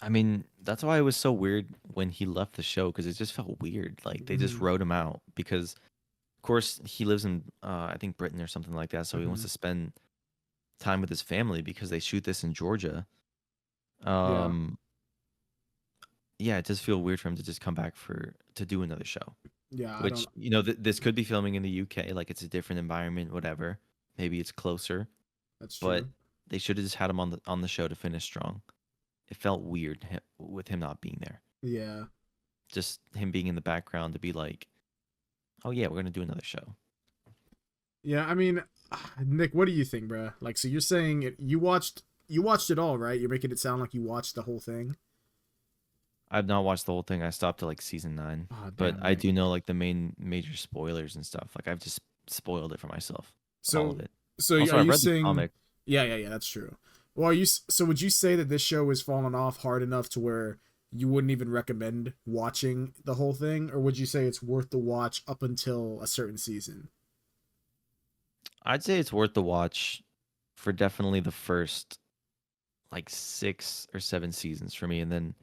I mean, that's why it was so weird when he left the show because it just felt weird. Like they just Mm-hmm. wrote him out because, of course, he lives in I think Britain or something like that, so he wants Mm-hmm. to spend time with his family because they shoot this in Georgia. Yeah. Um, yeah, it does feel weird for him to just come back for to do another show. Yeah. I don't. Which this could be filming in the UK, like it's a different environment, whatever. Maybe it's closer, That's but true. they should have just had him on the show to finish strong. It felt weird with him not being there. Yeah. Just him being in the background to be like, oh yeah, we're gonna do another show. Yeah. I mean, Nick, what do you think, bro? Like, so you're saying you watched it all, right? You're making it sound like you watched the whole thing. I've not watched the whole thing. I stopped at like season 9, Oh, but damn, I Nick. do know like the main major spoilers and stuff. Like I've just spoiled it for myself, all of So, it. so Also, are I've you read the saying? comic. Yeah, yeah, yeah. That's true. Well, so would you say that this show has fallen off hard enough to where you wouldn't even recommend watching the whole thing, or would you say it's worth the watch up until a certain season? I'd say it's worth the watch for definitely the first like 6 or 7 seasons for me, and then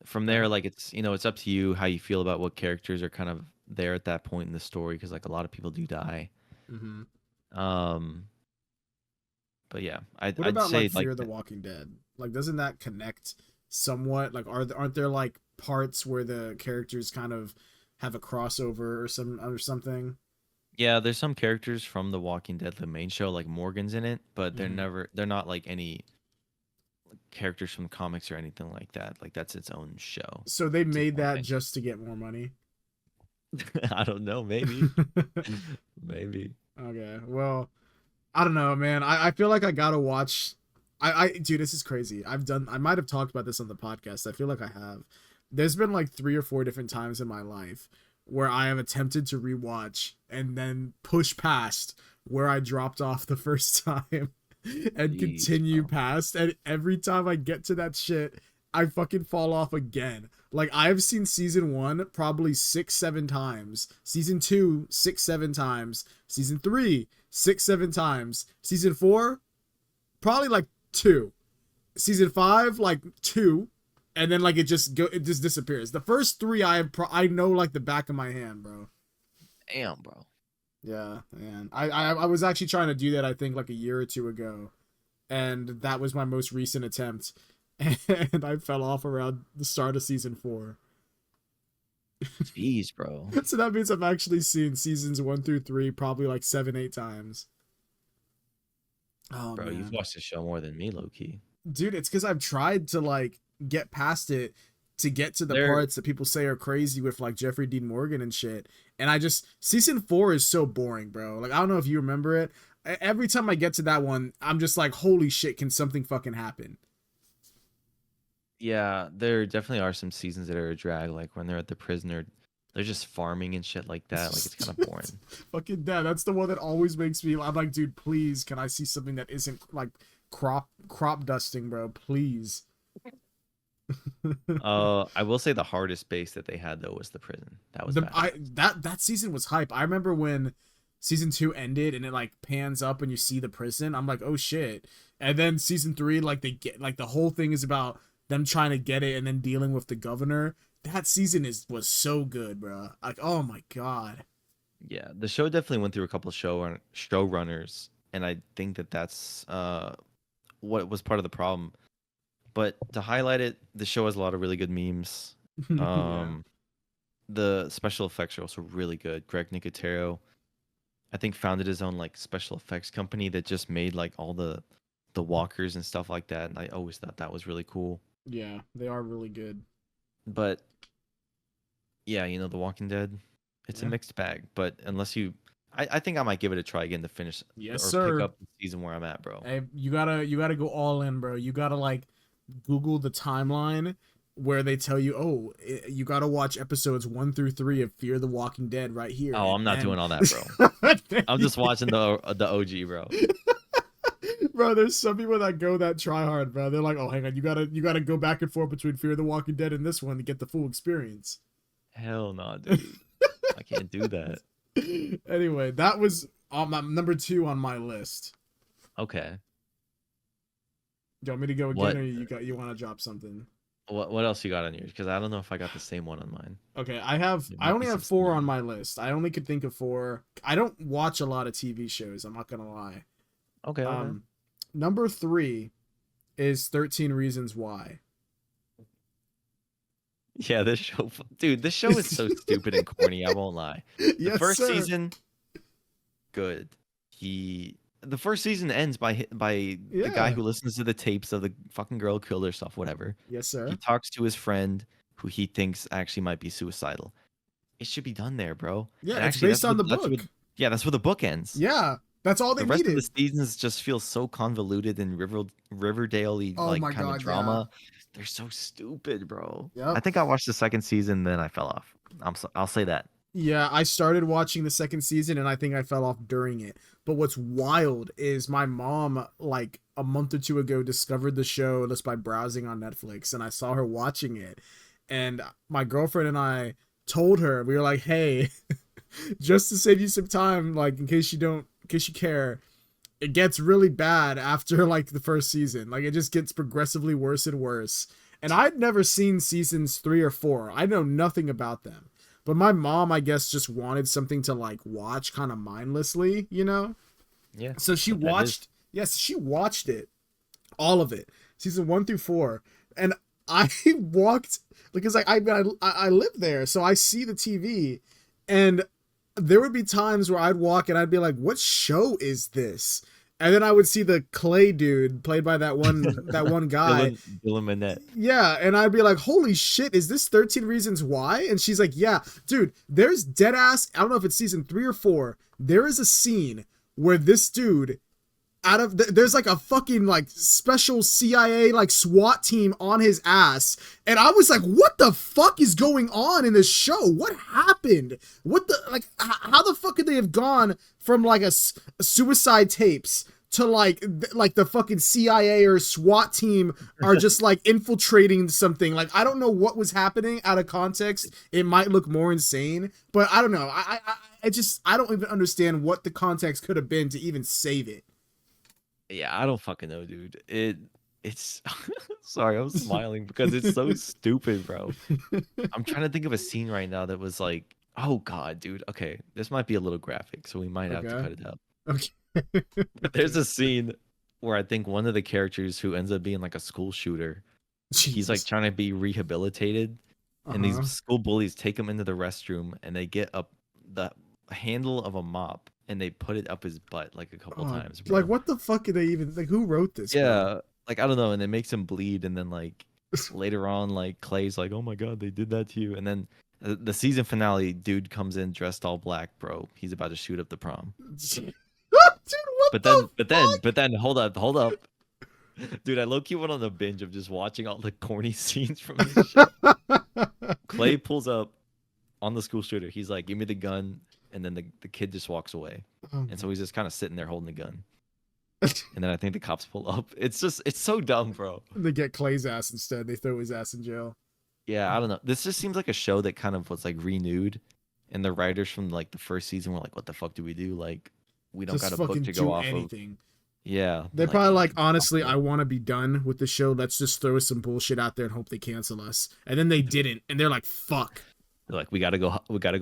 from Okay. there, like it's up to you how you feel about what characters are kind of there at that point in the story because like a lot of people do die. Mm-hmm. Um, but yeah, I'd What I'd about say like like Fear the Walking Dead? Like, doesn't that connect somewhat? Like, aren't there like parts where the characters kind of have a crossover or something? yeah, there's some characters from The Walking Dead, the main show, like Morgan's in it, but Mm-hmm. they're not like any characters from the comics or anything like that. Like that's its own show. So they It's its made own that thing. just to get more money. I don't know, maybe. Maybe. Okay. Well, I don't know, man. I feel like I gotta watch. Dude, this is crazy. I might have talked about this on the podcast. I feel like I have. There's been like 3 or 4 different times in my life where I have attempted to rewatch and then push past where I dropped off the first time and Jeez, continue bro. past. And every time I get to that shit, I fucking fall off again. Like I've seen season 1 probably 6, 7 times. Season 2, 6, 7 times. Season 3, 6, 7 times. Season 4, probably like 2. Season 5, like 2. And then like it just disappears. The first 3 I know like the back of my hand, bro. Damn, bro. Yeah, man. I was actually trying to do that I think like a year or two ago, and that was my most recent attempt. and I fell off around the start of season 4. Jeez, bro. So that means I've actually seen seasons 1 through 3 probably like 7, 8 times. Oh Bro, you've man. watched the show more than me, low key. Dude, it's because I've tried to like get past it to get to the There, parts that people say are crazy with like Jeffrey Dean Morgan and shit. And I just season 4 is so boring, bro. Like I don't know if you remember it. Every time I get to that one, I'm just like, holy shit, can something fucking happen? yeah, there definitely are some seasons that are a drag, like when they're at the prison or they're just farming and shit like that. Like it's kind of boring. Fucking dad, that's the one that always makes me. I'm like, dude, please, can I see something that isn't like crop dusting, bro? Please. I will say the hardest base that they had though was the prison. That was bad. That season was hype. I remember when season 2 ended and it like pans up and you see the prison. I'm like, oh shit. And then season 3, like they get like the whole thing is about them trying to get it and then dealing with the governor. That season was so good, bro. Like, oh my god. Yeah, the show definitely went through a couple of showrunners, and I think that that's what was part of the problem. But to highlight it, the show has a lot of really good memes. Yeah. The special effects are also really good. Greg Nicotero, I think, founded his own like special effects company that just made like all the walkers and stuff like that. And I always thought that was really cool. Yeah, they are really good. But yeah, The Walking Dead, it's a Yeah. mixed bag. But unless I think I might give it a try again to finish Yes, or pick sir. up the season where I'm at, bro. Hey, you gotta go all in, bro. You gotta like Google the timeline where they tell you, oh, you gotta watch episodes 1 through 3 of Fear the Walking Dead right here, Oh, I'm not and doing all that, bro. then I'm just watching the OG, bro. bro, there's some people that go that try hard, bro. They're like, oh, hang on, you gotta go back and forth between Fear the Walking Dead and this one to get the full experience. Hell no, dude. I can't do that. Anyway, that was on my number 2 on my list. Okay. Do you want me to go again, What or you want to drop something? what else you got on yours? Because I don't know if I got the same one on mine. Okay, There I might only be some have 4 on similarities. my list. I only could think of 4. I don't watch a lot of TV shows, I'm not gonna lie. Okay, okay. Um, number 3 is 13 Reasons Why. Yeah, dude, this show is so stupid and corny. I won't lie. The Yes, first sir. season, good. The first season ends by the guy Yeah. who listens to the tapes of the fucking girl who killed herself, whatever. Yes, He sir. talks to his friend who he thinks actually might be suicidal. It should be done there, bro. Yeah, And it's actually, based on the that's what book. yeah, that's where the book ends. Yeah, that's all they The rest of the needed. seasons just feel so convoluted and Riverdale-y, Oh like my kind of god, yeah. drama. They're so stupid, bro. I Yep. think I watched the second season, then I fell off. I'll say that. Yeah, I started watching the second season and I think I fell off during it. But what's wild is my mom, like a month or two ago, discovered the show just by browsing on Netflix, and I saw her watching it. And my girlfriend and I told her, we were like, hey, just to save you some time, like in case you care, it gets really bad after like the first season. Like it just gets progressively worse and worse. And I'd never seen seasons 3 or 4. I know nothing about them. But my mom, I guess, just wanted something to like watch kind of mindlessly, you know? Yeah, So that's what that is. yes, she watched it, all of it, season 1 through 4. And I walked, because like I live there, so I see the TV, and there would be times where I'd walk and I'd be like, what show is this? And then I would see the clay dude played by that one guy. Dylan Minnette. Yeah, and I'd be like, holy shit, is this 13 Reasons Why? And she's like, yeah, dude, there's dead ass, I don't know if it's season 3 or 4, there is a scene where this dude, there's like a fucking like special CIA like SWAT team on his ass, and I was like, what the fuck is going on in this show? What happened? What the, like, how the fuck could they have gone from like a suicide tapes to like the fucking CIA or SWAT team are just like infiltrating something? Like, I don't know what was happening. Out of context, it might look more insane, but I don't know. I don't even understand what the context could have been to even save it. Yeah, I don't fucking know, dude. It's sorry, I'm smiling because it's so stupid, bro. I'm trying to think of a scene right now that was like, oh god, dude. Okay, this might be a little graphic, so we might have to Okay. cut it out. Okay. But there's a scene where I think one of the characters who ends up being like a school shooter, he's like Jesus. trying to be rehabilitated, and these Uh-huh. school bullies take him into the restroom and they get up the handle of a mop and they put it up his butt like a couple Oh, times, like bro. what the fuck are they even like? Who wrote this, bro? Yeah, like I don't know, and it makes him bleed, and then like later on, like Clay's like, "Oh my god, they did that to you," and then the season finale, dude comes in dressed all black, bro. He's about to shoot up the prom. Dude, what But the then, but then, but then, hold up, dude. I low key went on a binge of just watching all the corny scenes from this show. fuck? Clay pulls up on the school shooter. He's like, "Give me the gun," and then the kid just walks away, Oh and so he's just kind of sitting there holding the gun. my- And then I think the cops pull up. It's so dumb, bro. They get Clay's ass instead. They throw his ass in jail. Yeah, I don't know. This just seems like a show that kind of was like renewed, and the writers from like the first season were like, "What the fuck do we do? Like, we don't Just got a book fucking to go do off of." anything. Yeah, They like probably we like, should come off honestly, of I it. want to be done with the show. Let's just throw some bullshit out there and hope they cancel us. And then they didn't, and they're like, "Fuck, They're like, we gotta go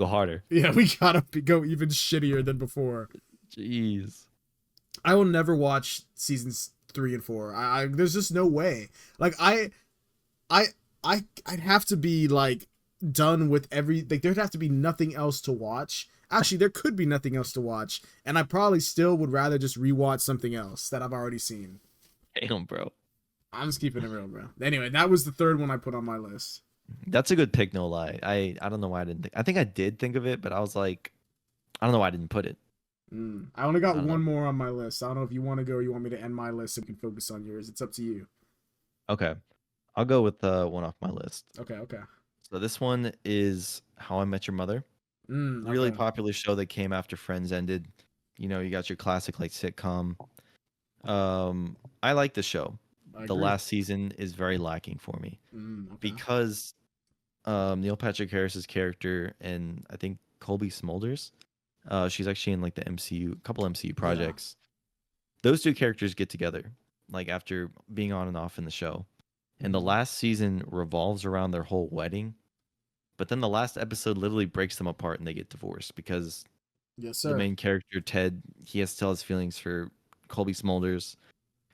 harder. yeah, we gotta go even shittier than before." Jeez. I will never watch seasons 3 and 4. There's just no way. Like I'd have to be like done with every like there'd have to be nothing else to watch. Actually, there could be nothing else to watch, and I probably still would rather just rewatch something else that I've already seen. Damn, bro. I'm just keeping it real, bro. Anyway, that was the third one I put on my list. That's a good pick, no lie. I don't know why I didn't think. I think I did think of it, but I was like, I don't know why I didn't put it. I only got I don't know. one more on my list. I don't know if you want to go or you want me to end my list so we can focus on yours. It's up to you. Okay, I'll go with one off my list. Okay, okay. So this one is How I Met Your Mother. Really Okay. popular show that came after Friends ended. You know, you got your classic like sitcom. I like the show. I The agree. last season is very lacking for me Okay. because Neil Patrick Harris's character and I think Colby Smulders, she's actually in like the MCU, couple MCU projects. Those two characters get together like after being on and off in the show, and the last season revolves around their whole wedding. But then the last episode literally breaks them apart and they get divorced because Yes, the sir. main character Ted, he has to tell his feelings for Colby Smulders.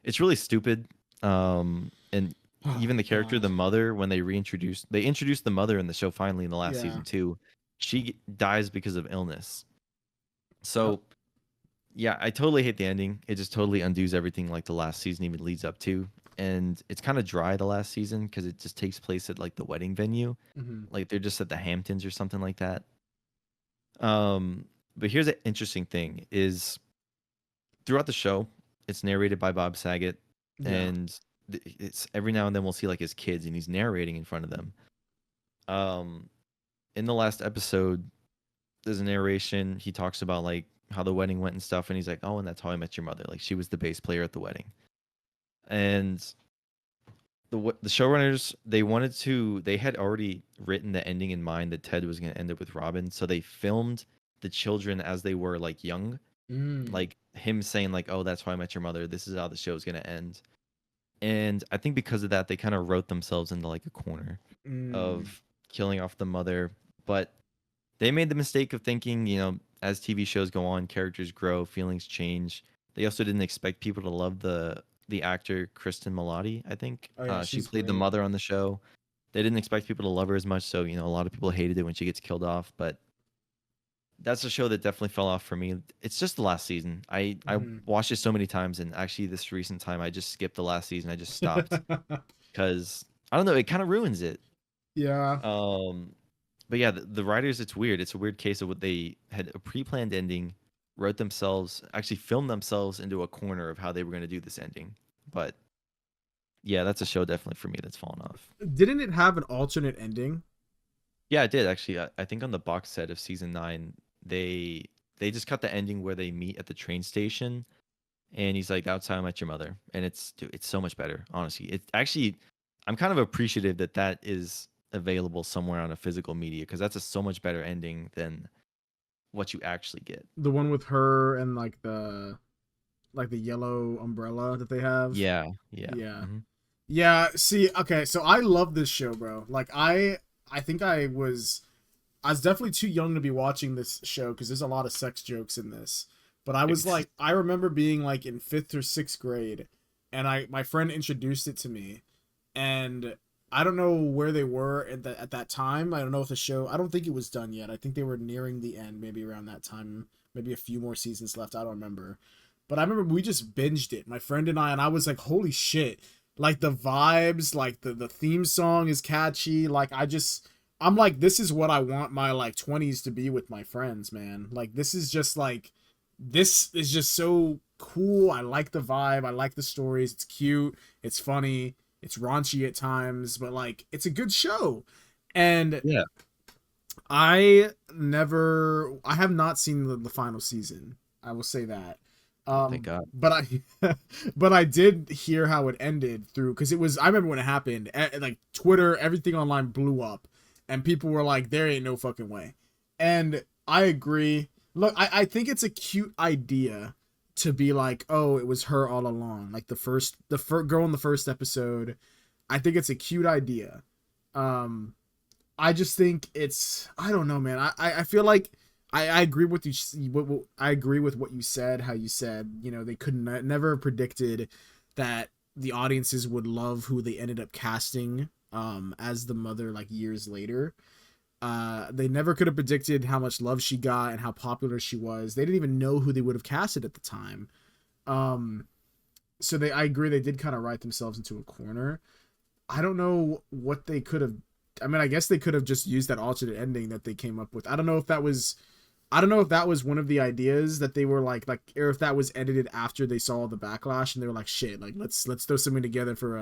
It's really stupid. And Oh, even the character, the God. mother, when they introduced the mother in the show finally in the last Yeah. season too. She dies because of illness. So, Yep. yeah, I totally hate the ending. It just totally undoes everything like the last season even leads up to. And it's kind of dry the last season because it just takes place at like the wedding venue. Like they're just at the Hamptons or something like that. But here's an interesting thing is throughout the show, it's narrated by Bob Saget, Yeah. and it's every now and then we'll see like his kids and he's narrating in front of them. In the last episode, there's a narration. He talks about like how the wedding went and stuff, and he's like, "Oh, and that's how I met your mother. Like she was the bass player at the wedding." And the showrunners they had already written the ending in mind that Ted was going to end up with Robin, so they filmed the children as they were like young, like him saying like, "Oh, that's how I met your mother. This is how the show's going to end." And I think because of that, they kind of wrote themselves into like a corner of killing off the mother. But they made the mistake of thinking, you know, as TV shows go on, characters grow, feelings change. They also didn't expect people to love the actor Kristen Milotti. I think Oh, yeah, she she's played the great. mother on the show. They didn't expect people to love her as much, so you know a lot of people hated it when she gets killed off. But that's a show that definitely fell off for me. It's just the last season. I watched it so many times, and actually this recent time I just skipped the last season. I just stopped because I don't know. It kind of ruins it. Yeah. But yeah, the writers, it's weird. It's a weird case of what they had a pre-planned ending, wrote themselves, actually filmed themselves into a corner of how they were going to do this ending. But yeah, that's a show definitely for me that's fallen off. Didn't it have an alternate ending? Yeah, it did actually. I think on the box set of season 9, they just cut the ending where they meet at the train station, and he's like, "That's how I met your mother," and it's so much better. Honestly, it actually, I'm kind of appreciative that that is available somewhere on a physical media because that's a so much better ending than what you actually get. The one with her and like the yellow umbrella that they have. Yeah, yeah. Yeah. Hmm. Yeah, see, okay, so I love this show, bro. Like I think I was definitely too young to be watching this show because there's a lot of sex jokes in this. But I was like, I remember being like in 5th or 6th grade, and my friend introduced it to me, and I don't know where they were at that time. I don't know if the show. I don't think it was done yet. I think they were nearing the end, maybe around that time. Maybe a few more seasons left. I don't remember. But I remember we just binged it, my friend and I was like, holy shit! Like the vibes, like the theme song is catchy. Like I'm like, this is what I want my like 20s to be with my friends, man. Like this is just so cool. I like the vibe. I like the stories. It's cute. It's funny. It's raunchy at times, but like it's a good show. And Yeah. I have not seen the final season. I will say that. Oh, thank God. But but I did hear how it ended through, because it was, I remember when it happened, like Twitter, everything online blew up, and people were like, there ain't no fucking way. And I agree. Look, I think it's a cute idea to be like, oh, it was her all along. Like the first girl in the first episode. I think it's a cute idea. Um, I just think I don't know, man. I feel like I agree with you. I agree with what you said. How you said, they couldn't never predicted that the audiences would love who they ended up casting as the mother like years later. They never could have predicted how much love she got and how popular she was. They didn't even know who they would have casted at the time. So I agree, they did kind of write themselves into a corner. I don't know what they could have. I mean, I guess they could have just used that alternate ending that they came up with. I don't know if that was one of the ideas that they were like, or if that was edited after they saw the backlash and they were like, shit, like let's throw something together for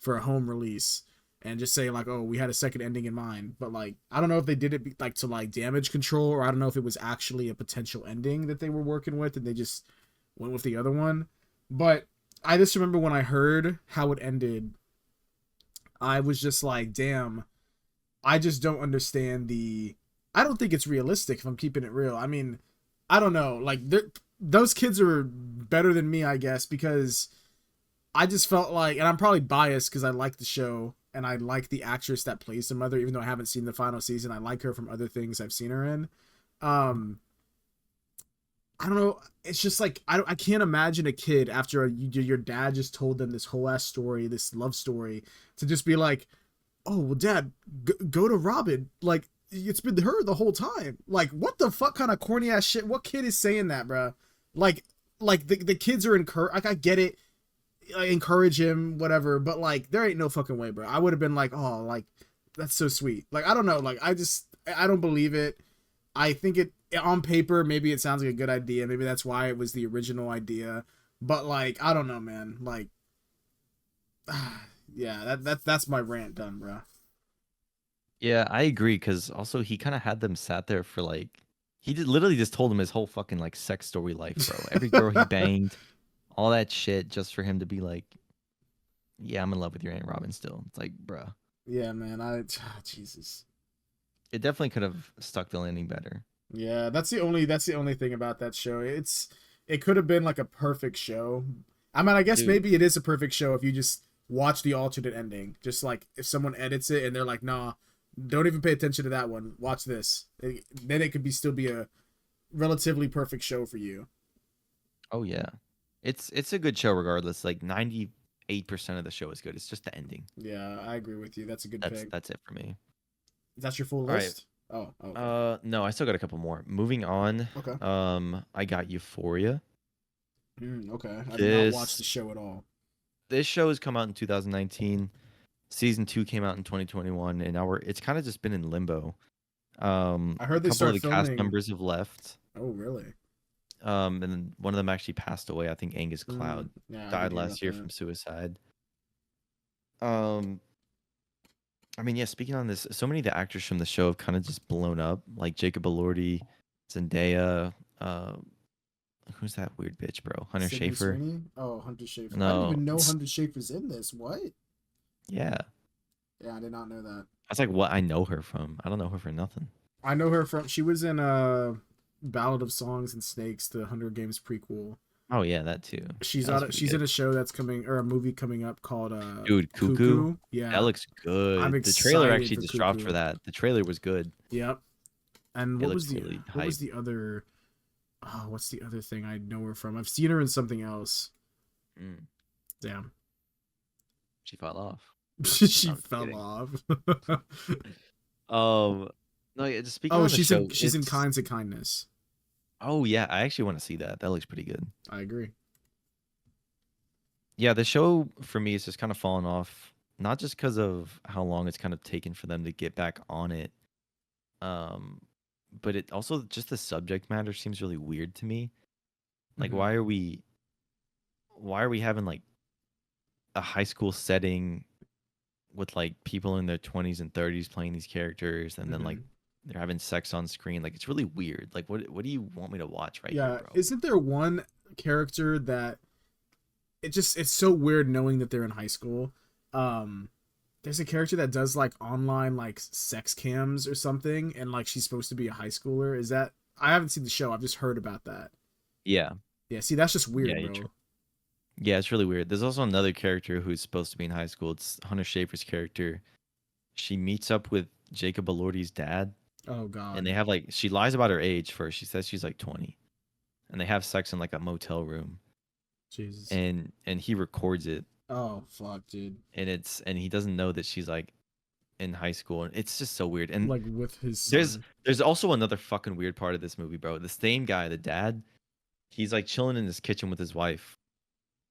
a home release and just say like, oh, we had a second ending in mind. But like, I don't know if they did it like to like damage control, or I don't know if it was actually a potential ending that they were working with and they just went with the other one. But I just remember when I heard how it ended, I was just like, damn, I just don't understand I don't think it's realistic, if I'm keeping it real. I mean, I don't know. Like, those kids are better than me, I guess, because I just felt like, and I'm probably biased because I like the show and I like the actress that plays the mother, even though I haven't seen the final season. I like her from other things I've seen her in. Um, I don't know. It's just like, I can't imagine a kid after your dad just told them this whole ass story, this love story, to just be like, oh, well, dad, go to Robin. Like, it's been her the whole time. Like, what the fuck kind of corny ass shit? What kid is saying that, bro? Like the kids are encouraged. Like, I get it. I encourage him, whatever. But like, there ain't no fucking way, bro. I would have been like, oh, like, that's so sweet. Like, I don't know. Like, I don't believe it. I think on paper, maybe it sounds like a good idea. Maybe that's why it was the original idea. But like, I don't know, man. Like, yeah, that's my rant done, bro. Yeah, I agree, because also he kind of had them sat there for like, he did literally just told them his whole fucking like sex story life, bro. Every girl he banged, all that shit, just for him to be like, yeah, I'm in love with your Aunt Robin still. It's like, bruh. Yeah, man. Jesus. It definitely could have stuck the landing better. Yeah, that's the only thing about that show. It could have been like a perfect show. I mean, I guess Dude, maybe it is a perfect show if you just watch the alternate ending. Just like if someone edits it and they're like, "Nah, don't even pay attention to that one. Watch this." Then it could still be a relatively perfect show for you. oh yeah. It's a good show regardless. Like 98% of the show is good. It's just the ending. Yeah, I agree with you. That's a good pick. That's it for me. That's your full All right. list? Oh, okay. No, I still got a couple more. Moving on. Okay. I got Euphoria. Okay. I did not watch This the show at all. this show has come out in 2019. Season 2 came out in 2021, and now it's kind of just been in limbo. I A heard they couple of start the cast filming. members have left. Oh, really? And then one of them actually passed away. I think Angus Cloud Yeah, I did died hear about last year that. from suicide. Um, I mean, yeah, speaking on this, so many of the actors from the show have kind of just blown up, like Jacob Elordi, Zendaya, who's that weird bitch, bro? Hunter Sydney Schaefer. Sweeney? Oh, Hunter Schaefer. I didn't No, even know Hunter Schaefer's in this. What? yeah. Yeah, I did not know that. That's like what I know her from. I don't know her for nothing. I know her from, she was in Ballad of Songs and Snakes, the Hunger Games prequel. Oh yeah, that too. She's That was on. pretty She's in good. a show that's coming, or a movie coming up called Dude, Cuckoo. Cuckoo. That Yeah, looks I'm good. The trailer excited actually for just dropped for Cuckoo. that. The trailer was good. Yep. And It looks really what hype. was the other? Oh, what's the other thing I know her from? I've seen her in something else. Mm, Damn. she fell off. She I'm just fell kidding. off. Um, no, yeah, just speaking Oh, on the show, she's in it's Kinds of Kindness. oh yeah, I actually want to see that. That looks pretty good. I agree. Yeah, the show for me is just kind of fallen off, not just because of how long it's kind of taken for them to get back on it, um, but it also just the subject matter seems really weird to me. Like, Hmm. why are we having like a high school setting with like people in their 20s and 30s playing these characters, and then like Hmm. they're having sex on screen? Like, it's really weird. Like, what do you want me to watch right here, Yeah, bro? isn't there one character that it's so weird knowing that they're in high school. Um, there's a character that does like online like sex cams or something, and like she's supposed to be a high schooler. Is that I haven't seen the show. I've just heard about that. Yeah, Yeah, see, that's just yeah, weird, you're true. bro. Yeah, it's really weird. There's also another character who's supposed to be in high school. It's Hunter Schafer's character. She meets up with Jacob Elordi's dad, Oh and God, they have like she lies about her age first. She says she's like 20, and they have sex in like a motel room, Jesus. and he records it, Oh fuck, dude. and he doesn't know that she's like in high school, and it's just so weird. And Like with his there's son. there's also another fucking weird part of this movie, bro. The same guy, the dad, he's like chilling in his kitchen with his wife,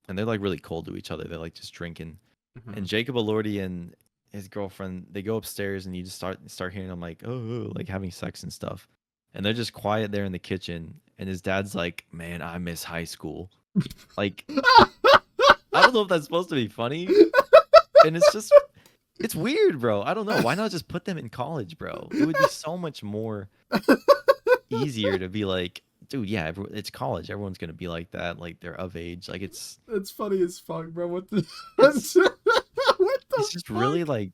and they're like really cold to each other. They're like just drinking. And Mhm. Jacob Elordi and his girlfriend, they go upstairs, and you just start hearing them like, oh, like having sex and stuff. And they're just quiet there in the kitchen. And his dad's like, man, I miss high school. Like, I don't know if that's supposed to be funny. And it's weird, bro. I don't know. Why not just put them in college, bro? It would be so much more easier to be like, dude, yeah, it's college. Everyone's gonna be like that. Like they're of age. Like That's funny as fuck, bro. What the? it's What the it's just fuck? really like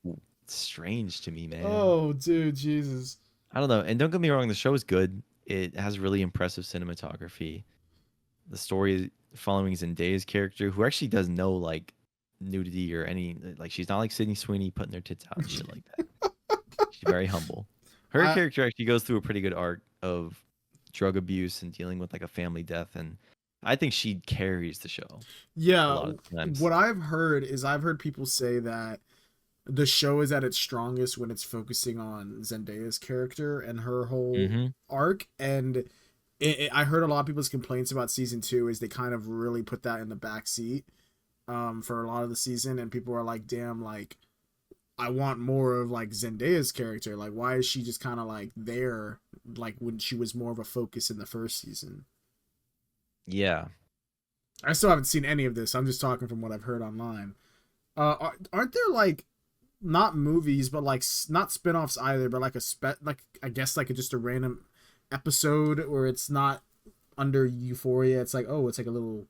strange to me, man. Oh, dude, Jesus. I don't know. And don't get me wrong, the show is good. It has really impressive cinematography. The story following Zendaya's character, who actually does no like nudity or any like she's not like Sydney Sweeney putting her tits out and shit like that. She's very humble. Her I character actually goes through a pretty good arc of drug abuse and dealing with like a family death, and I think she carries the show a Yeah, lot of times. what I've heard is I've heard people say that the show is at its strongest when it's focusing on Zendaya's character and her whole Mm-hmm. arc. And I heard a lot of people's complaints about season two is they kind of really put that in the back seat for a lot of the season, and people are like, "Damn, like I want more of like Zendaya's character. Like, why is she just kind of like there, like when she was more of a focus in the first season?" Yeah. I still haven't seen any of this. I'm just talking from what I've heard online. Aren't there like not movies, but like not spin-offs either, but like like I guess like just a random episode where it's not under Euphoria. It's like, oh, it's like a little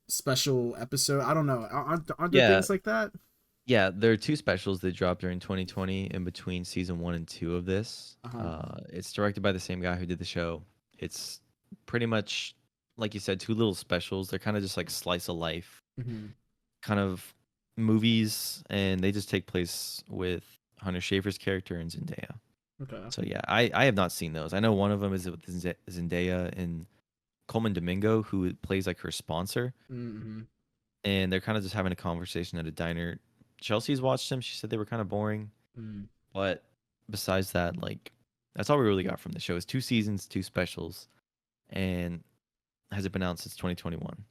special episode. I don't know. Aren't there Yeah. things like that? Yeah, there are two specials that dropped during 2020 in between season 1 and 2 of this. Uh-huh. It's directed by the same guy who did the show. It's pretty much, like you said, two little specials. They're kind of just like slice of life Hmm. kind of movies, and they just take place with Hunter Schafer's character and Zendaya. Okay. So yeah, I have not seen those. I know one of them is with Zendaya and Coleman Domingo, who plays like her sponsor, Hmm. and they're kind of just having a conversation at a diner. Chelsea's watched them. She said they were kind of boring. Mm. But besides that, like that's all we really got from the show. Is two seasons, two specials, and has it been out since 2021?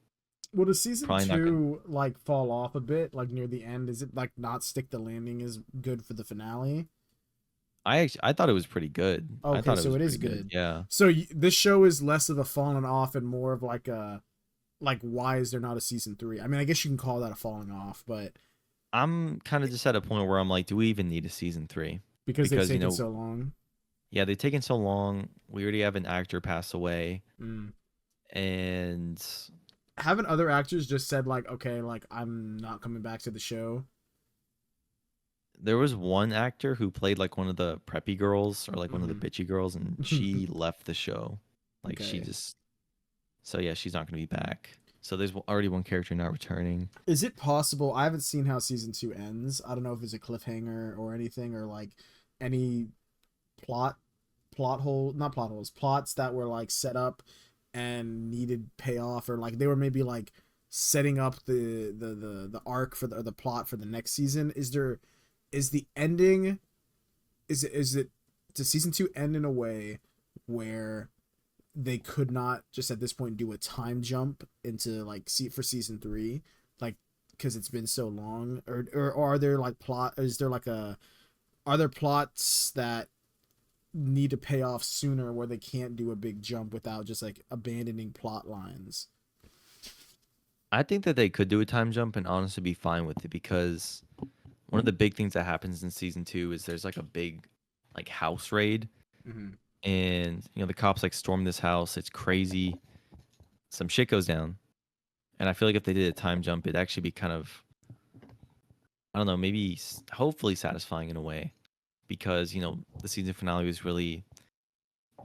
Well, does season Probably not good. two like fall off a bit, like near the end? Is it like not stick the landing as good for the finale? I thought it was pretty good. I Okay, thought it so was it is pretty good. good. Yeah. So this show is less of a falling off and more of like a like why is there not a season three? I mean, I guess you can call that a falling off, but I'm kind of just at a point where I'm like, do we even need a season 3? because they've Because, taken so long. yeah, they've taken so long. We already have an actor pass away, Mm. and Haven't other actors just said like, okay, like I'm not coming back to the show? there was one actor who played like one of the preppy girls or like one of the Hmm. bitchy girls, and she left the show. Like she Okay. just so yeah, she's not going to be back. So there's already one character not returning. Is it possible? I haven't seen how season two ends. I don't know if it's a cliffhanger or anything or like any plot plot hole, not plot holes, plots that were like set up and needed payoff or like they were maybe like setting up the arc for the plot for the next season? Is the ending is it does season 2 end in a way where they could not just at this point do a time jump into like see for season 3, like because it's been so long, or are there like are there plots that need to pay off sooner where they can't do a big jump without just like abandoning plot lines? I think that they could do a time jump and honestly be fine with it because one of the big things that happens in season 2 is there's like a big like house raid, Mm-hmm. and the cops like storm this house. It's crazy. Some shit goes down, and I feel like if they did a time jump, it'd actually be kind of, I don't know, maybe hopefully satisfying in a way, because the season finale was really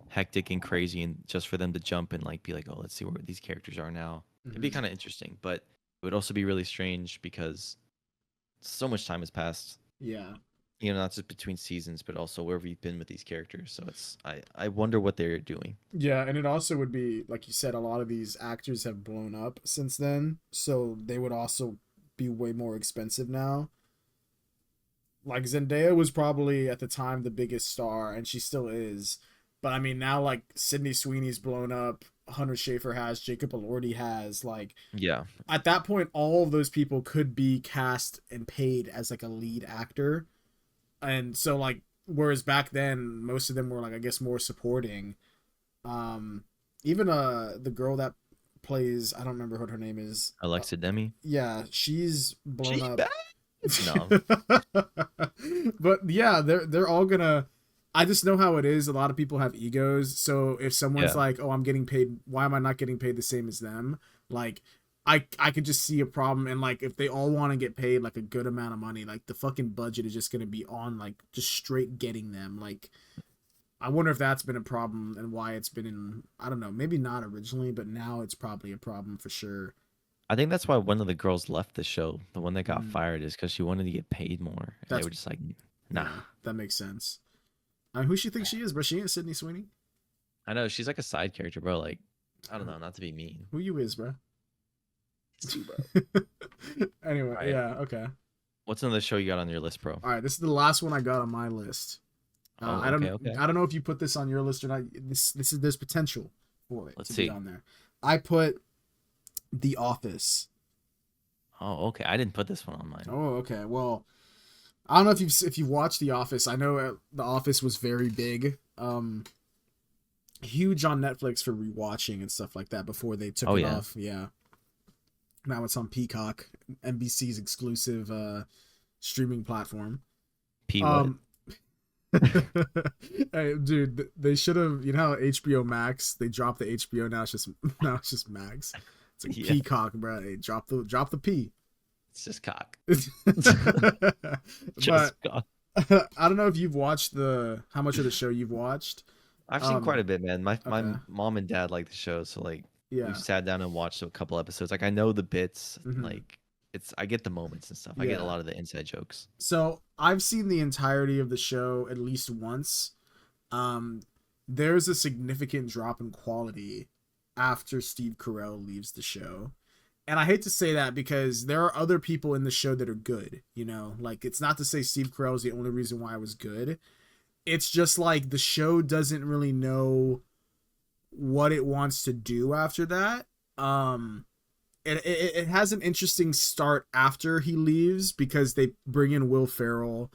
hectic and crazy, and just for them to jump and like be like, oh, let's see where these characters are now, it'd be kind of interesting, but it would also be really strange because so much time has passed. Yeah. Not just between seasons, but also wherever you've been with these characters. So it's I wonder what they're doing. Yeah, and it also would be like you said, a lot of these actors have blown up since then, so they would also be way more expensive now. Like Zendaya was probably at the time the biggest star, and she still is. But I mean, now like Sydney Sweeney's blown up, Hunter Schafer has, Jacob Elordi has. Like Yeah. at that point, all of those people could be cast and paid as like a lead actor, and so like whereas back then most of them were like I guess more supporting. Even the girl that plays, I don't remember what her name is. Alexa Demi. Yeah, she's blown She up. back? No. But yeah, they're all gonna. I just know how it is. A lot of people have egos. So if someone's Yeah. like, "Oh, I'm getting paid. Why am I not getting paid the same as them?" Like, I could just see a problem. And like, if they all want to get paid like a good amount of money, like the fucking budget is just gonna be on like just straight getting them. Like, I wonder if that's been a problem and why it's been in. I don't know. Maybe not originally, but now it's probably a problem for sure. I think that's why one of the girls left the show. The one that got Mm. fired is because she wanted to get paid more. And they That's were just like, nah. Yeah, that makes sense. Who she thinks she is, bro? She ain't Sydney Sweeney. I know she's like a side character, bro. Like, I don't know, not to be mean. Who you is, bro? It's too, bro. Anyway, Right. yeah, okay. What's another show you got on your list, bro? All right, this is the last one I got on my list. Oh, I don't, okay. I don't know if you put this on your list or not. There's potential for it Let's to see. be on there. I put The Office. Oh, okay. I didn't put this one on mine. Oh, okay. Well, I don't know if you've watched The Office. I know The Office was very big, huge on Netflix for rewatching and stuff like that before they took it off. Yeah. Now it's on Peacock, NBC's exclusive streaming platform. What? Hey, dude, they should have. You know how HBO Max, they dropped the HBO, now it's just Max. It's like Peacock, bro. Hey, drop the P. It's just cock. But Just cock. I don't know if you've watched how much of the show you've watched. I've seen quite a bit, man. My okay. mom and dad like the show, so like Yeah. we've sat down and watched a couple episodes. Like I know the bits, Mhm. like I get the moments and stuff. I get a Yeah. lot of the inside jokes. So I've seen the entirety of the show at least once. There's a significant drop in quality after Steve Carell leaves the show. And I hate to say that because there are other people in the show that are good, like it's not to say Steve Carell is the only reason why it was good. It's just like the show doesn't really know what it wants to do after that. It has an interesting start after he leaves because they bring in Will Ferrell,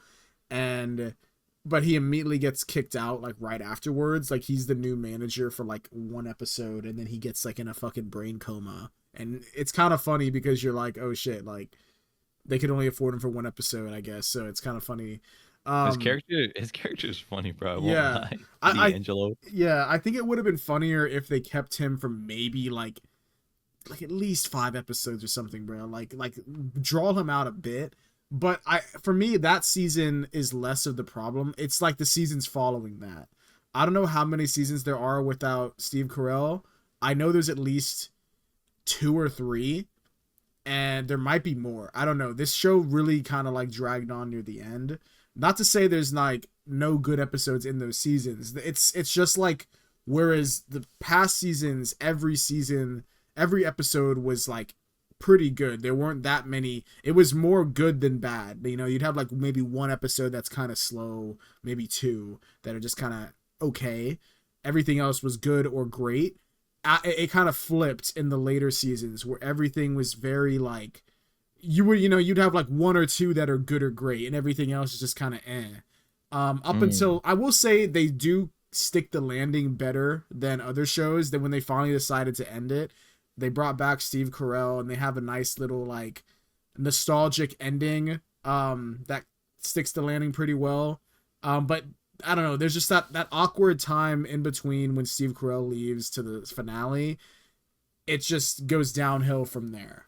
but he immediately gets kicked out like right afterwards. Like he's the new manager for like one episode, and then he gets like in a fucking brain coma. And it's kind of funny because you're like, oh shit, like they could only afford him for one episode, I guess. So it's kind of funny. His character is funny, bro. I won't Yeah. lie. D'Angelo. Yeah, I think it would have been funnier if they kept him for maybe like at least 5 episodes or something, bro. Like draw him out a bit. But for me, that season is less of the problem. It's like the seasons following that. I don't know how many seasons there are without Steve Carell. I know there's at least 2 or 3, and there might be more. I don't know. This show really kind of like dragged on near the end. Not to say there's like no good episodes in those seasons. It's just like whereas the past seasons, every episode was like pretty good. There weren't that many. It was more good than bad. You know, you'd have like maybe one episode that's kind of slow, maybe two that are just kind of okay. Everything else was good or great. It kind of flipped in the later seasons where everything was very like you'd have like one or two that are good or great, and everything else is just kind of eh. Up until I will say they do stick the landing better than other shows. That when they finally decided to end it, they brought back Steve Carell, and they have a nice little like nostalgic ending that sticks the landing pretty well. But I don't know. There's just that awkward time in between when Steve Carell leaves to the finale. It just goes downhill from there.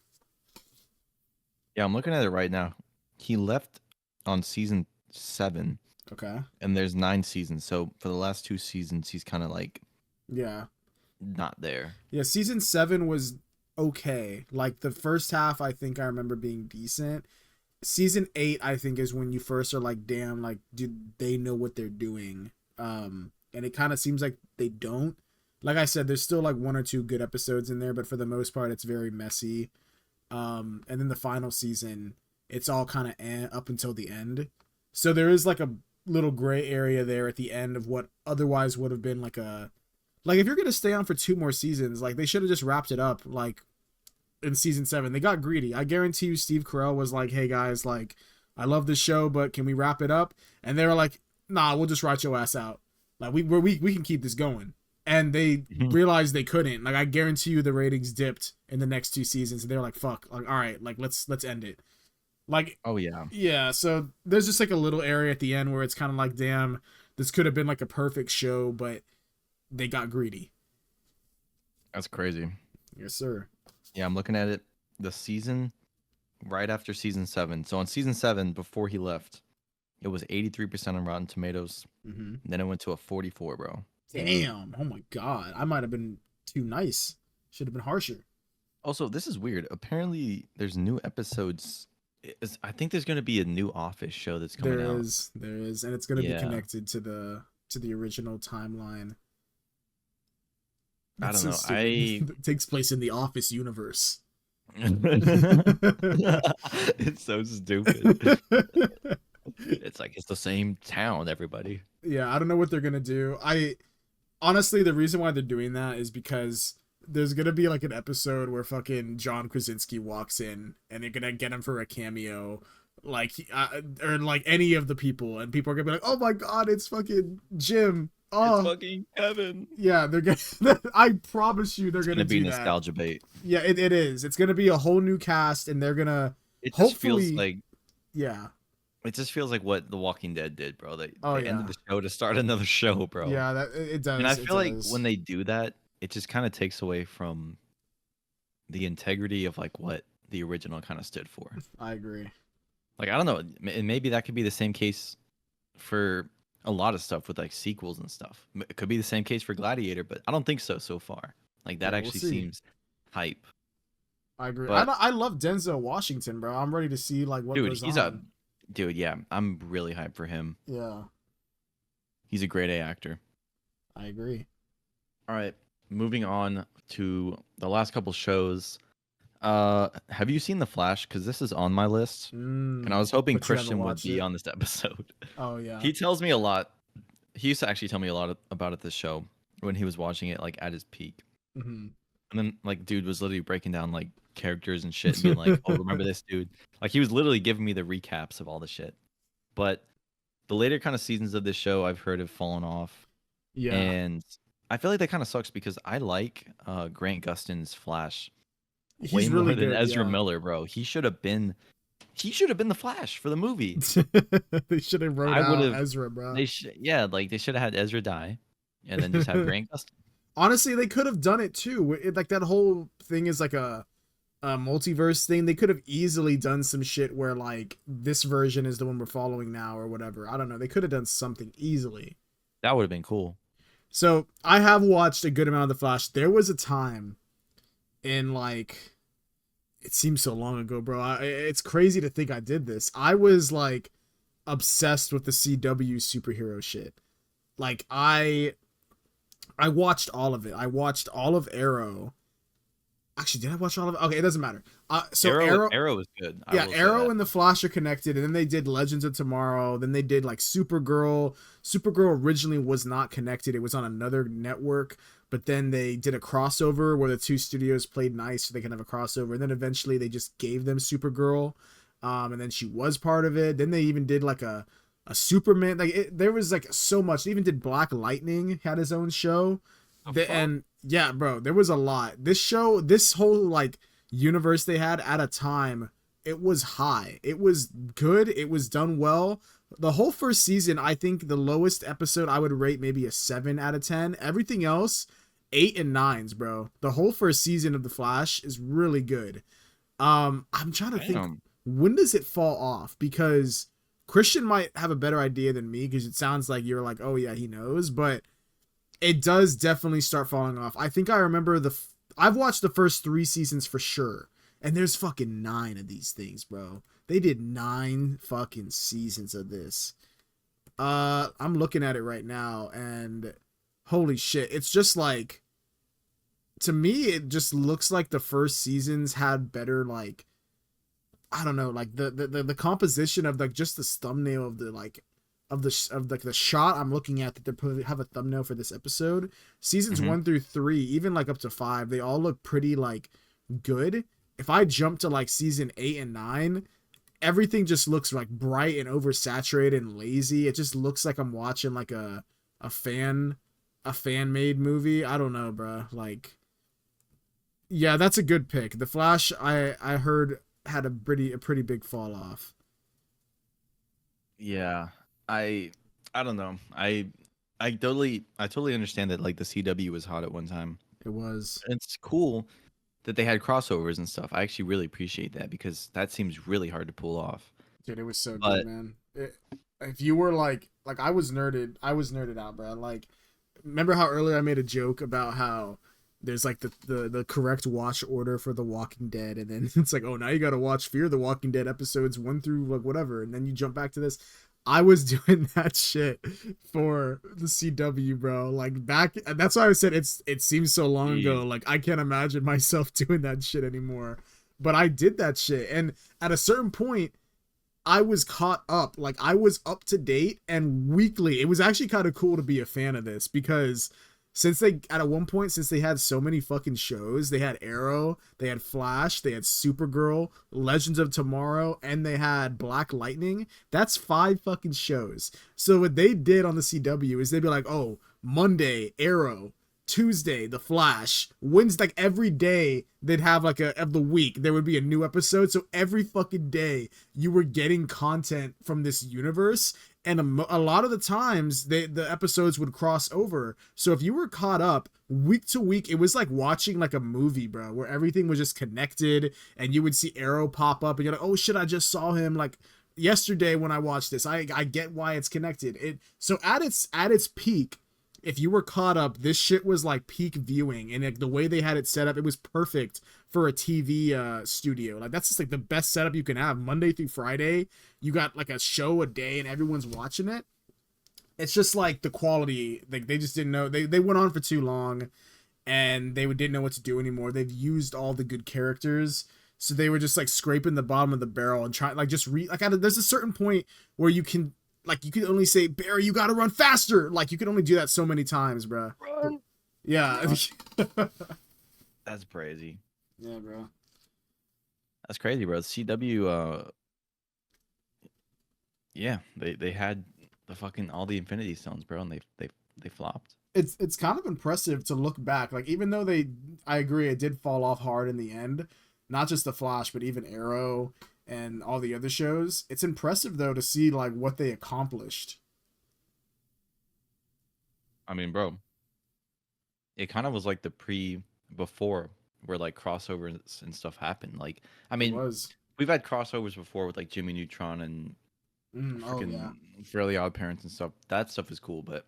Yeah, I'm looking at it right now. He left on season 7. Okay. And there's 9 seasons. So for the last 2 seasons, he's kind of like, yeah, not there. Yeah, season 7 was okay. Like the first half, I think I remember being decent. Season 8, I think, is when you first are like, damn, like, do they know what they're doing? And it kind of seems like they don't. Like I said, there's still like 1 or 2 good episodes in there, but for the most part, it's very messy. And then the final season, it's all kind of up until the end. So there is like a little gray area there at the end of what otherwise would have been like if you're gonna stay on for 2 more seasons, like they should have just wrapped it up like in season 7. They got greedy. I guarantee you Steve Carell was like, hey guys, like I love this show, but can we wrap it up? And they were like, nah, we'll just write your ass out. Like we can keep this going. And they realized they couldn't. Like I guarantee you the ratings dipped in the next 2 seasons, and they were like, fuck, like all right, like let's end it. Like, oh yeah, yeah. So there's just like a little area at the end where it's kind of like, damn, this could have been like a perfect show, but they got greedy. That's crazy. Yes, sir. Yeah, I'm looking at it. The season right after season 7. So on season 7, before he left, it was 83% on Rotten Tomatoes. Mm-hmm. Then it went to a 44, bro. Damn. Oh my god. I might have been too nice. Should have been harsher. Also, this is weird. Apparently, there's new episodes. I think there's going to be a new Office show that's coming out. There is, and it's going to be connected to the original timeline. I don't know. It takes place in the Office universe. It's so stupid. It's like it's the same town, everybody. Yeah, I don't know what they're gonna do. Honestly, the reason why they're doing that is because there's gonna be like an episode where fucking John Krasinski walks in, and they're gonna get him for a cameo, like or like any of the people, and people are gonna be like, "Oh my god, it's fucking Jim." Oh, it's fucking Kevin. Yeah, they're gonna. I promise you, they're gonna be do nostalgia bait. Yeah, it is. It's gonna be a whole new cast, and they're gonna. It just feels like. Yeah. It just feels like what The Walking Dead did, bro. They ended the show to start another show, bro. Yeah, it does. And I feel like when they do that, it just kind of takes away from the integrity of like what the original kind of stood for. I agree. Like I don't know, and maybe that could be the same case for a lot of stuff with like sequels and stuff. It could be the same case for Gladiator, but I don't think so far. Like that actually seems hype. I agree. I love Denzel Washington, bro. I'm ready to see like what goes on. Dude, yeah, I'm really hyped for him. Yeah. He's a grade A actor. I agree. All right, moving on to the last couple shows. Have you seen The Flash? Because this is on my list, and I was hoping Christian would be on this episode. Oh yeah. He tells me a lot. He used to actually tell me a lot about it this show when he was watching it like at his peak. Mm-hmm. And then like dude was literally breaking down like characters and shit and being like, oh, remember this dude? Like he was literally giving me the recaps of all the shit. But the later kind of seasons of this show I've heard have fallen off. Yeah. And I feel like that kind of sucks because I like Grant Gustin's Flash He's way really more than good, Ezra Miller, bro. He should have been the Flash for the movie. They should have wrote out Ezra, bro. They should have had Ezra die and then just have Grant Gustin. Honestly, they could have done it too. Like that whole thing is like a multiverse thing. They could have easily done some shit where like this version is the one we're following now or whatever. I don't know. They could have done something easily. That would have been cool. So I have watched a good amount of The Flash. There was a time in like, it seems so long ago, bro. It's crazy to think I did this. I was like obsessed with the CW superhero shit. Like I watched all of it. I watched all of Arrow. Actually, did I watch all of it? Okay, it doesn't matter. So Arrow Arrow, Arrow was good. I yeah, will say Arrow that. and the Flash are connected, and then they did Legends of Tomorrow. Then they did like Supergirl. Supergirl originally was not connected; it was on another network. But then they did a crossover where the two studios played nice, so they can have a crossover. And then eventually they just gave them Supergirl, and then she was part of it. Then they even did like a Superman. There was like so much. They even did Black Lightning had his own show. The fuck? And yeah, bro, there was a lot. This show, this whole like universe they had at a time, it was high. It was good. It was done well. The whole first season, I think the lowest episode I would rate maybe a 7 out of 10. Everything else, 8 and 9s, bro. The whole first season of The Flash is really good. I'm trying to think, Damn. when does it fall off? Because Christian might have a better idea than me, because it sounds like you're like, oh yeah, he knows, but it does definitely start falling off. I think I remember I've watched the first 3 seasons for sure, and there's fucking 9 of these things, bro. They did 9 fucking seasons of this. I'm looking at it right now, and holy shit, it's just like, to me, it just looks like the first seasons had better, like, I don't know, like the composition of like just the thumbnail of the like of like the shot I'm looking at, that they have a thumbnail for this episode. Seasons Hmm. 1 through 3, even like up to 5, they all look pretty like good. If I jump to like season 8 and 9, everything just looks like bright and oversaturated and lazy. It just looks like I'm watching like a fan a fan made movie. I don't know, bro. Like, yeah, that's a good pick. The Flash, I heard, had a pretty big fall off. Yeah. I I don't know. I totally understand that like the CW was hot at one time. It was. And it's cool that they had crossovers and stuff. I actually really appreciate that because that seems really hard to pull off. Dude, it was so good, But man. If you were like I was nerded out, bro. Like, remember how earlier I made a joke about how there's like the correct watch order for The Walking Dead, and then it's like, oh, now you gotta watch Fear the Walking Dead episodes 1 through like whatever, and then you jump back to this. I was doing that shit for the CW, bro. Like, back, and that's why I said it seems so long ago. jeez. Like, I can't imagine myself doing that shit anymore. But I did that shit, and at a certain point, I was caught up. Like, I was up to date and weekly. It was actually kind of cool to be a fan of this, because since they, at one point, since they had so many fucking shows, they had Arrow, they had Flash, they had Supergirl, Legends of Tomorrow, and they had Black Lightning. That's 5 fucking shows. So what they did on the CW is they'd be like, oh, Monday, Arrow, Tuesday, The Flash, Wednesday, like every day they'd have like of the week, there would be a new episode. So every fucking day you were getting content from this universe. And a lot of the times the episodes would cross over. So if you were caught up week to week, it was like watching like a movie, bro, where everything was just connected, and you would see Arrow pop up and you're like, oh shit, I just saw him like yesterday when I watched this. I get why it's connected. So at its peak, if you were caught up, this shit was like peak viewing, and like the way they had it set up, it was perfect for a TV studio. Like, that's just like the best setup you can have. Monday through Friday, you got like a show a day, and everyone's watching it. It's just like the quality. Like, they just didn't know. They went on for too long, and they didn't know what to do anymore. They've used all the good characters. So they were just like scraping the bottom of the barrel and trying, like, just there's a certain point where you can only say, Barry, you gotta run faster. Like, you can only do that so many times, bro. Run. Yeah. That's crazy. Yeah, bro. That's crazy, bro. CW yeah, they had the fucking all the Infinity Stones, bro, and they flopped. It's kind of impressive to look back. Like, even though I agree, it did fall off hard in the end. Not just the Flash, but even Arrow and all the other shows. It's impressive though to see like what they accomplished. I mean, bro, it kind of was like the before where like crossovers and stuff happened. Like, I It mean, was. we've had crossovers before with like Jimmy Neutron and Oh yeah, freaking Fairly Odd Parents and stuff. That stuff is cool, but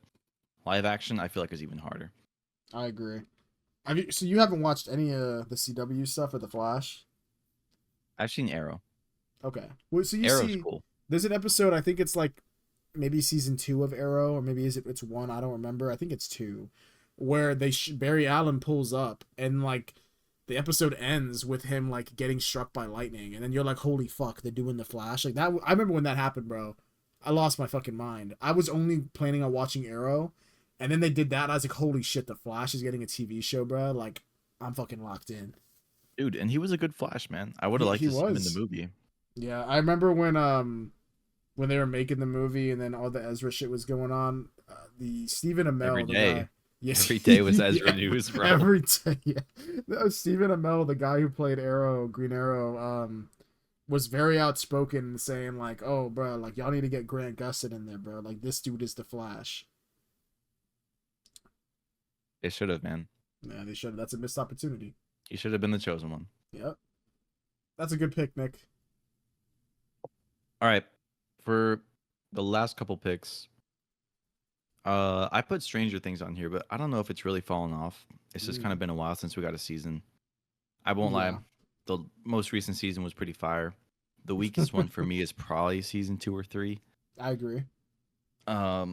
live action, I feel like is even harder. I agree. So you haven't watched any of the CW stuff or the Flash? I've seen Arrow. Okay. Well, so you Arrow's see, cool. there's an episode. I think it's like maybe season 2 of Arrow, or maybe it's 1. I don't remember. I think it's 2, where Barry Allen pulls up, and like the episode ends with him like getting struck by lightning, and then you're like, holy fuck, they're doing the Flash like that. I remember when that happened, bro. I lost my fucking mind. I was only planning on watching Arrow, and then they did that. I was like, holy shit, the Flash is getting a TV show, bro. Like, I'm fucking locked in. Dude, and he was a good Flash, man. I would have liked He to see him in the was. movie. Yeah, I remember when they were making the movie and then all the Ezra shit was going on. The Stephen Every Amell, the day. guy. Yes, Every day was Ezra yeah, News, bro. every day. Yeah, no, Stephen Amell, the guy who played Arrow, Green Arrow, was very outspoken, saying like, "Oh, bro, like y'all need to get Grant Gustin in there, bro. Like this dude is the Flash." They should have, man. Yeah, they should. That's a missed opportunity. He should have been the chosen one. Yep, that's a good pick, Nick. All right. For the last couple picks, I put Stranger Things on here, but I don't know if it's really fallen off. It's just kind of been a while since we got a season. I won't lie. The most recent season was pretty fire. The weakest one for me is probably season 2 or 3. I agree. But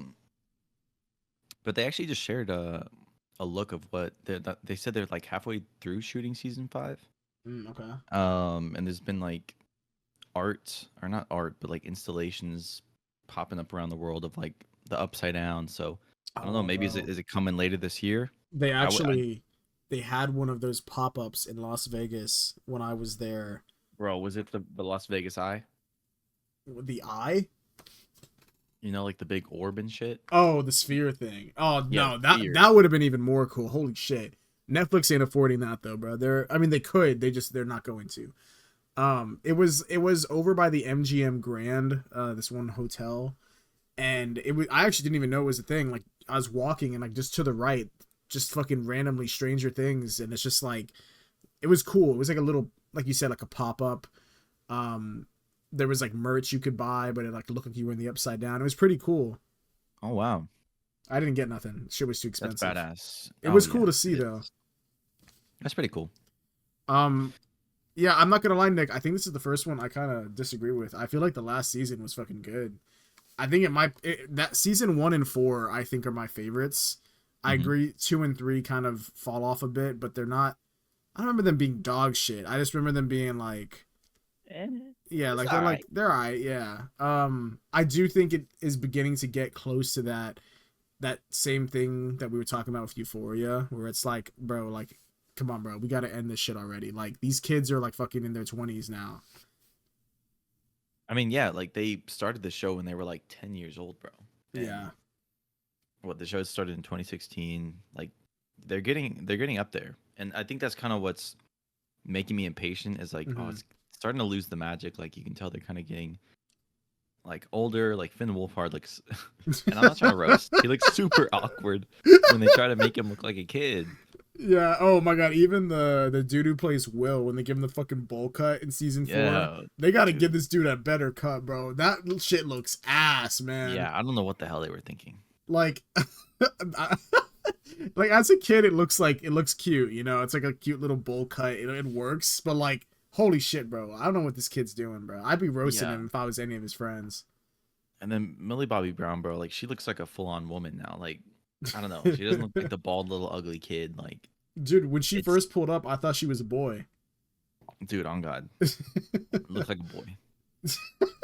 they actually just shared a look of what they said they're like halfway through shooting season 5. Okay. And there's been like art, or not art, but like installations popping up around the world of like the Upside Down. So I don't know. Maybe is it coming later this year? They actually they had one of those pop-ups in Las Vegas when I was there. Bro, was it the Las Vegas Eye? The eye? You know, like the big orb and shit. Oh, the sphere thing. Oh Yeah, no, sphere. that would have been even more cool. Holy shit. Netflix ain't affording that though, bro. They could, they're not going to. It was over by the MGM Grand, this one hotel, and I actually didn't even know it was a thing. Like I was walking and like just to the right, just fucking randomly Stranger Things, and it's just like it was cool. It was like a little, like you said, like a pop-up. There was like merch you could buy, but it like looked like you were in the Upside Down. It was pretty cool. Oh wow. I didn't get nothing. Shit was too expensive. That's badass. It was cool to see though. That's pretty cool. Yeah, I'm not gonna lie, Nick. I think this is the first one I kind of disagree with. I feel like the last season was fucking good. I think that season 1 and 4 I think are my favorites. I agree 2 and 3 kind of fall off a bit, but they're not. I don't remember them being dog shit. I just remember them being like, yeah, like they're alright. Yeah. I do think it is beginning to get close to that same thing that we were talking about with Euphoria, where it's like, bro, like, come on, bro, we got to end this shit already. Like these kids are like fucking in their 20s now. I mean, yeah, like they started the show when they were like 10 years old, bro. And Yeah. What the show started in 2016. Like they're getting up there, and I think that's kind of what's making me impatient. Is like, oh, it's starting to lose the magic. Like you can tell they're kind of getting like older. Like Finn Wolfhard looks, and I'm not trying to roast. He looks super awkward when they try to make him look like a kid. Yeah. Oh my god. Even the dude who plays Will, when they give him the fucking bowl cut in season 4, they got to give this dude a better cut, bro. That shit looks ass, man. Yeah, I don't know what the hell they were thinking. Like, like as a kid, it looks cute. You know, it's like a cute little bowl cut. It works, but like, holy shit, bro. I don't know what this kid's doing, bro. I'd be roasting him if I was any of his friends. And then Millie Bobby Brown, bro, like she looks like a full-on woman now. Like, I don't know. She doesn't look like the bald little ugly kid. Like, dude, when she first pulled up, I thought she was a boy. Dude, on God, looked like a boy.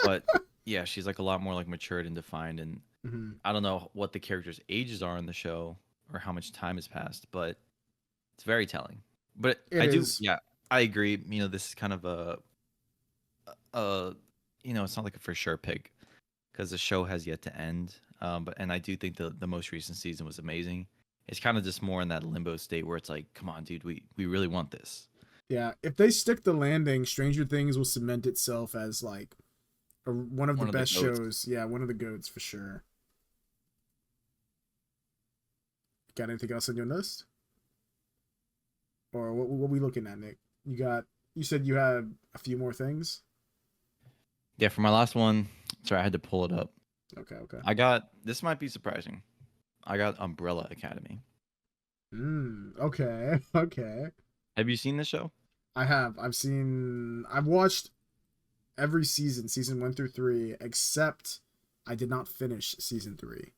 But yeah, she's like a lot more like matured and defined. And I don't know what the characters' ages are in the show or how much time has passed, but it's very telling. But yeah, I agree. You know, this is kind of you know, it's not like a for sure pick because the show has yet to end. And I do think the most recent season was amazing. It's kind of just more in that limbo state where it's like, come on, dude, we really want this. Yeah, if they stick the landing, Stranger Things will cement itself as like one of the best shows. Yeah, one of the GOATs for sure. Got anything else on your list? Or what are we looking at, Nick? You said you had a few more things? Yeah, for my last one, sorry, I had to pull it up. Okay. This might be surprising. I got Umbrella Academy. Okay. Have you seen this show? I have. I've watched every season 1 through 3, except I did not finish season 3.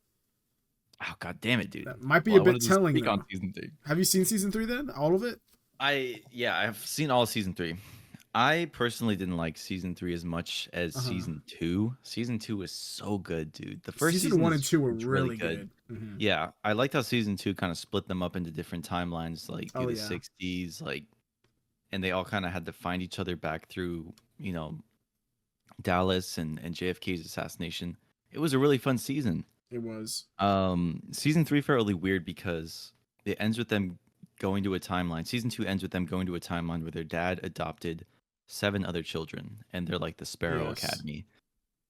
Oh, god damn it, dude. That might be a bit telling though. On season 3. Have you seen season 3 then? All of it? I've seen all of season 3. I personally didn't like season 3 as much as Uh-huh. season 2. Season 2 is so good, dude. The first Season season one and is two were really really good. good. Hmm. Yeah, I liked how season 2 kind of split them up into different timelines, like through Oh the yeah. 60s, like, and they all kind of had to find each other back through, Dallas and JFK's assassination. It was a really fun season. It was. Season 3 felt really weird because it ends with them going to a timeline. Season 2 ends with them going to a timeline where their dad adopted 7 other children, and they're like the Sparrow Yes. Academy.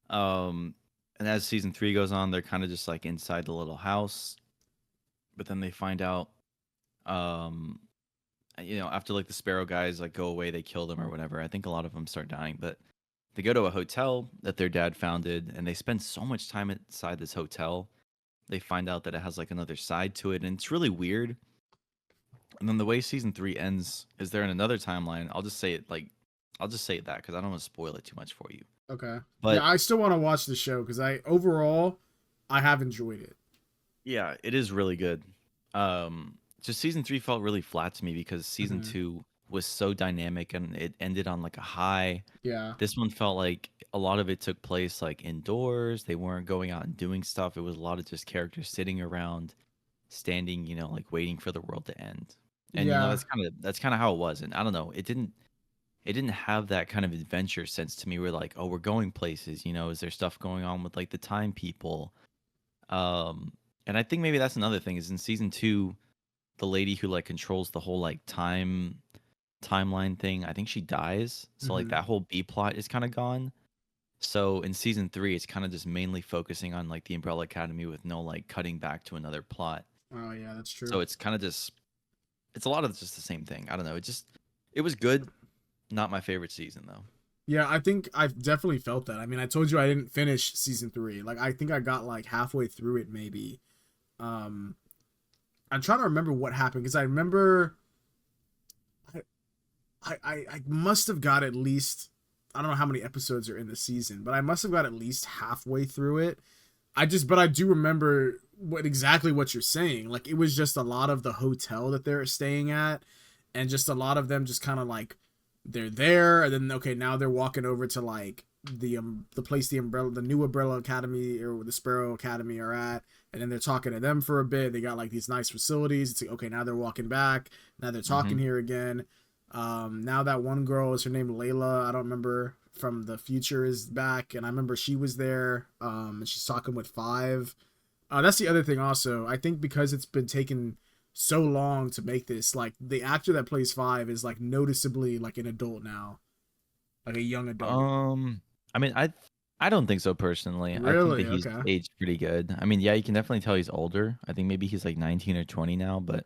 Um, and as season 3 goes on, they're kind of just like inside the little house, but then they find out, um, after like the Sparrow guys like go away, they kill them or whatever. I think a lot of them start dying, but they go to a hotel that their dad founded, and they spend so much time inside this hotel. They find out that it has like another side to it, and it's really weird. And then the way season 3 ends is they're in another timeline. I'll just say that because I don't want to spoil it too much for you. Okay. Yeah, But I still want to watch the show because I have enjoyed it. yeah, it is really good. Just season 3 felt really flat to me because season Hmm. 2 was so dynamic and it ended on like a high. Yeah. This one felt like a lot of it took place like indoors. They weren't going out and doing stuff. It was a lot of just characters sitting around, standing, like waiting for the world to end. And Yeah. that's kind of how it was. And I don't know, it didn't have that kind of adventure sense to me where like, oh, we're going places, is there stuff going on with like the time people? Um and I think maybe that's another thing is in season 2, the lady who like controls the whole like timeline thing, I think she dies. So like Hmm. that whole B plot is kind of gone. So in season 3, it's kind of just mainly focusing on like the Umbrella Academy with no like cutting back to another plot. Oh yeah, that's true. So it's kind of just it's a lot of just the same thing. I don't know. It was good. Not my favorite season though. Yeah, I think I've definitely felt that. I mean, I told you I didn't finish season three. Like, I think I got like halfway through it, maybe. Um, I'm trying to remember what happened because I remember I, I must have got at least, I don't know how many episodes are in the season, but I must have got at least halfway through it. But I do remember exactly what you're saying. Like, it was just a lot of the hotel that they're staying at, and just a lot of them just kind of like they're there, and then okay, now they're walking over to like the place the new Umbrella Academy or the Sparrow Academy are at, and then they're talking to them for a bit. They got like these nice facilities. It's like, okay, now they're walking back. Now they're talking Hmm. here again. Now that one girl is her name Layla. I don't remember from the future is back, and I remember she was there. And she's talking with Five. That's the other thing. Also, I think because it's been taken so long to make this, like the actor that plays Five is like noticeably like an adult now, like a young adult. Um, I mean, I don't think so personally. I think that Really? he's Okay. Let aged pretty good. I mean, yeah, you can definitely tell he's older. I think maybe he's like 19 or 20 now, but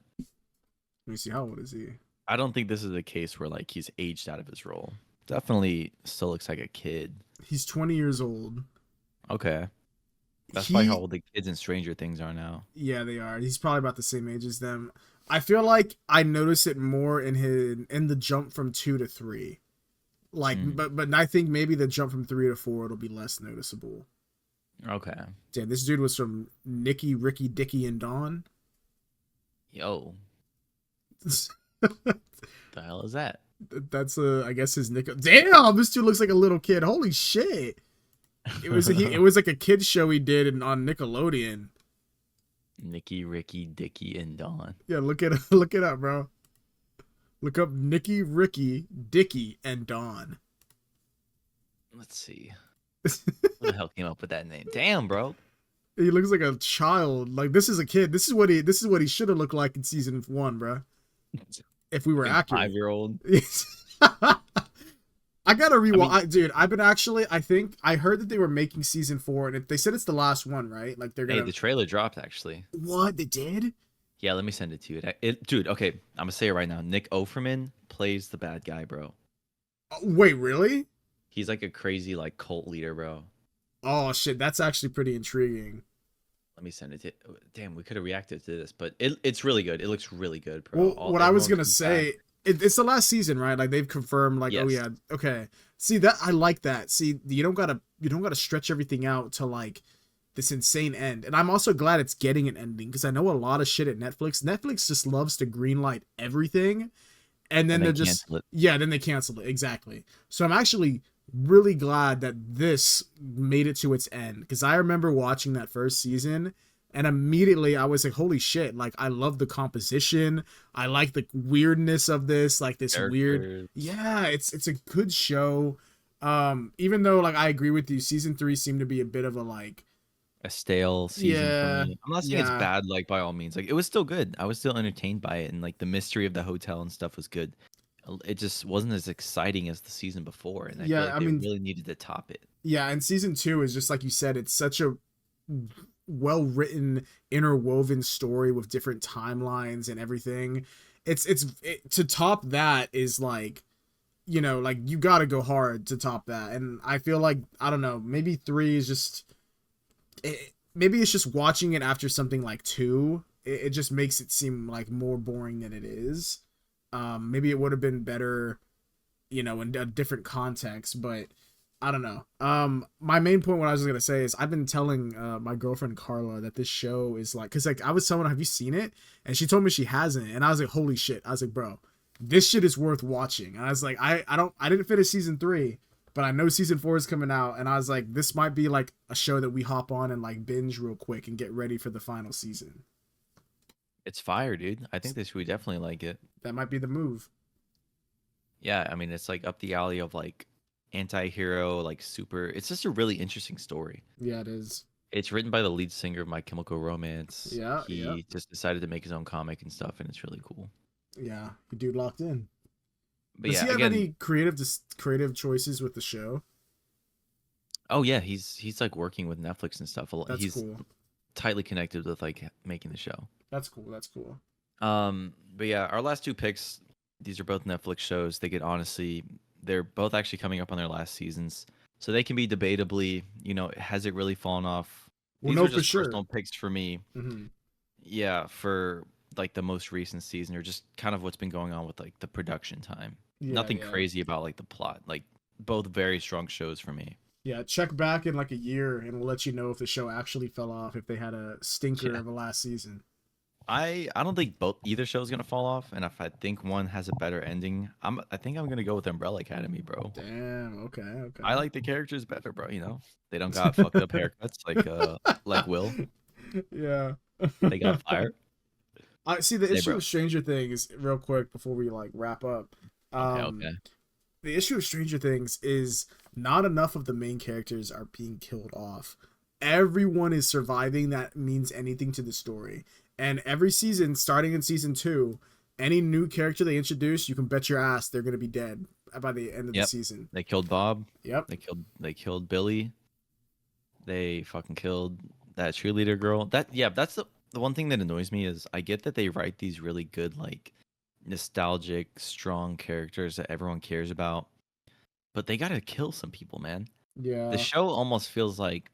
me see. How old is he? I don't think this is a case where like he's aged out of his role. Definitely still looks like a kid. He's 20 years old. Okay. That's probably how He, old the kids in Stranger Things are now. yeah, they are. He's probably about the same age as them. I feel like I notice it more in the jump from two to three. Like, Mm. but I think maybe the jump from three to four it'll be less noticeable. Okay. Damn, this dude was from Nikki, Ricky, Dicky, and Dawn. Yo, the hell is that? That's I guess his nick. Damn, this dude looks like a little kid. Holy shit! It was like a kids show he did on Nickelodeon. Nikki, Ricky, Dicky, and Dawn. Yeah, look it up, bro. Look up Nikki, Ricky, Dicky, and Dawn. Let's see. Who the hell came up with that name? Damn, bro. He looks like a child. Like this is a kid. This is what he should have looked like in season one, bro. If we were Fucking accurate. 5-year-old. I gotta I mean, rewatch, dude. I've been actually. I think I heard that they were making season four, and they said it's the last one, right? Like they're hey, gonna. the trailer dropped actually. What they did? Yeah, let me send it to you. Dude, okay, I'm gonna say it right now. Nick Offerman plays the bad guy, bro. Oh, wait, really? He's like a crazy like cult leader, bro. Oh shit, that's actually pretty intriguing. Let me send it to. Damn, we could have reacted to this, but it's really good. It looks really good, bro. Well, All what I was everyone gonna comes back. say, it's the last season, right? Like they've confirmed, like, oh Yes. yeah, okay. See that I like that. See, you don't gotta stretch everything out to like this insane end. And I'm also glad it's getting an ending because I know a lot of shit at Netflix. Netflix just loves to greenlight everything, and then And they're then just cancel it. yeah, then they canceled it exactly. So I'm actually really glad that this made it to its end because I remember watching that first season and immediately I was like, holy shit, like I love the composition, I like the weirdness of this, like this weird, Characters. yeah, it's a good show. Even though like I agree with you, season 3 seemed to be a bit of a like, A stale season for yeah, me. I'm not saying it's yeah, bad, like by all means. Like it was still good. I was still entertained by it, and like the mystery of the hotel and stuff was good. It just wasn't as exciting as the season before, and I feel yeah, like I they mean, really needed to top it. yeah, and season 2 is just like you said, it's such a well written, interwoven story with different timelines and everything. To top that is like, you know, like you got to go hard to top that. And I feel like I don't know, maybe 3 is just maybe it's just watching it after something like 2. It just makes it seem like more boring than it is. Maybe it would have been better, you know, in a different context, but I don't know. My main point, what I was gonna say is I've been telling my girlfriend Carla that this show is like, cause like I was telling her, have you seen it? And she told me she hasn't, and I was like, holy shit! I was like, bro, this shit is worth watching. And I was like, I didn't finish season 3, but I know season 4 is coming out, and I was like, this might be like a show that we hop on and like binge real quick and get ready for the final season. It's fire, dude. I think this we definitely like it. That might be the move. Yeah, I mean it's like up the alley of like anti-hero, like super. It's just a really interesting story. Yeah, it is. It's written by the lead singer of My Chemical Romance. Yeah, yeah, He just decided to make his own comic and stuff, and it's really cool. yeah. Dude locked in. But Does yeah, he have again, any creative choices with the show? oh yeah, he's like working with Netflix and stuff. That's He's cool. tightly connected with like making the show. That's cool. That's cool. But yeah, our last two picks, these are both Netflix shows. They get honestly, they're both actually coming up on their last seasons, so they can be debatably, has it really fallen off? Well, These no, are for just sure. personal picks for me. Hmm. Yeah, for like the most recent season, or just kind of what's been going on with like the production time. Yeah, Nothing yeah, crazy about like the plot. Like both very strong shows for me. yeah. Check back in like a year, and we'll let you know if the show actually fell off, if they had a stinker Yeah. of a last season. I don't think either show is gonna fall off, and if I think one has a better ending, I think I'm gonna go with Umbrella Academy, bro. Damn. Okay. I Okay. like the characters better, bro. They don't got fucked up haircuts like Will. Yeah. They got fire. I see the Hey, issue bro. with Stranger Things real quick before we like wrap up. Okay, Um, okay. the issue of Stranger Things is not enough of the main characters are being killed off. Everyone is surviving that means anything to the story. And every season, starting in season 2, any new character they introduce, you can bet your ass they're gonna be dead by the end of the Yep. season. They killed Bob. Yep. They killed Billy. They fucking killed that cheerleader girl. That's the one thing that annoys me is I get that they write these really good like nostalgic, strong characters that everyone cares about, but they gotta kill some people, man. The Yeah. show almost feels like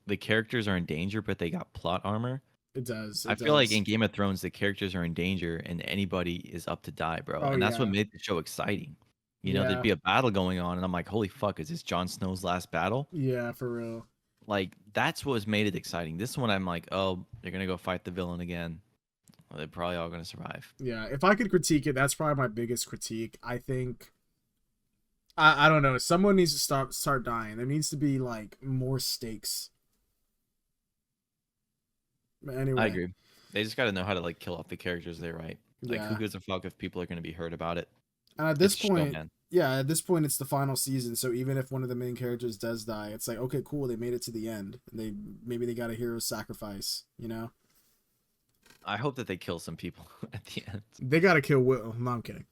the characters are in danger, but they got plot armor. It does. I It feel like does. in Game of Thrones, the characters are in danger and anybody is up to die, bro. Oh And that's what yeah. made the show exciting. There'd Yeah. be a battle going on, and I'm like, holy fuck, is this Jon Snow's last battle? Yeah. For real. Like, that's what made it exciting. This one, I'm like, oh, they're gonna go fight the villain again. Well, they're probably all gonna survive. Yeah. If I could critique it, that's probably my biggest critique. I think I don't know. Someone needs to start dying. There needs to be like more stakes. But I anyway, agree. They just gotta know how to like kill off the characters they write. Like, who yeah. gives a fuck if people are gonna be hurt about it? And at this It's a show, point, man. yeah, at this point it's the final season, so even if one of the main characters does die, it's like, okay, cool, they made it to the end. Maybe they got a hero sacrifice, you know? I hope that they kill some people at the end. They gotta kill Will. No, I'm kidding.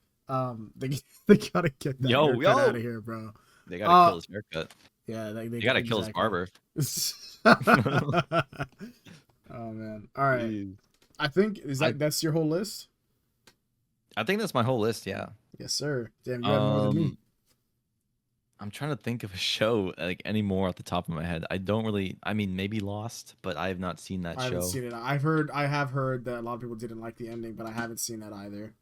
They they gotta get that Yo, haircut out yo, of here, bro. they gotta Uh kill his haircut. yeah, They gotta kill his exactly. barber. Oh man. All right. Jeez. I think I that's your whole list? I think that's my whole list. Yeah. Yes, sir. Damn, you have more than me. Um, I'm trying to think of a show like any more off the top of my head. I don't really. I mean, maybe Lost, but I have not seen that I haven't show. seen it. I have heard that a lot of people didn't like the ending, but I haven't seen that either.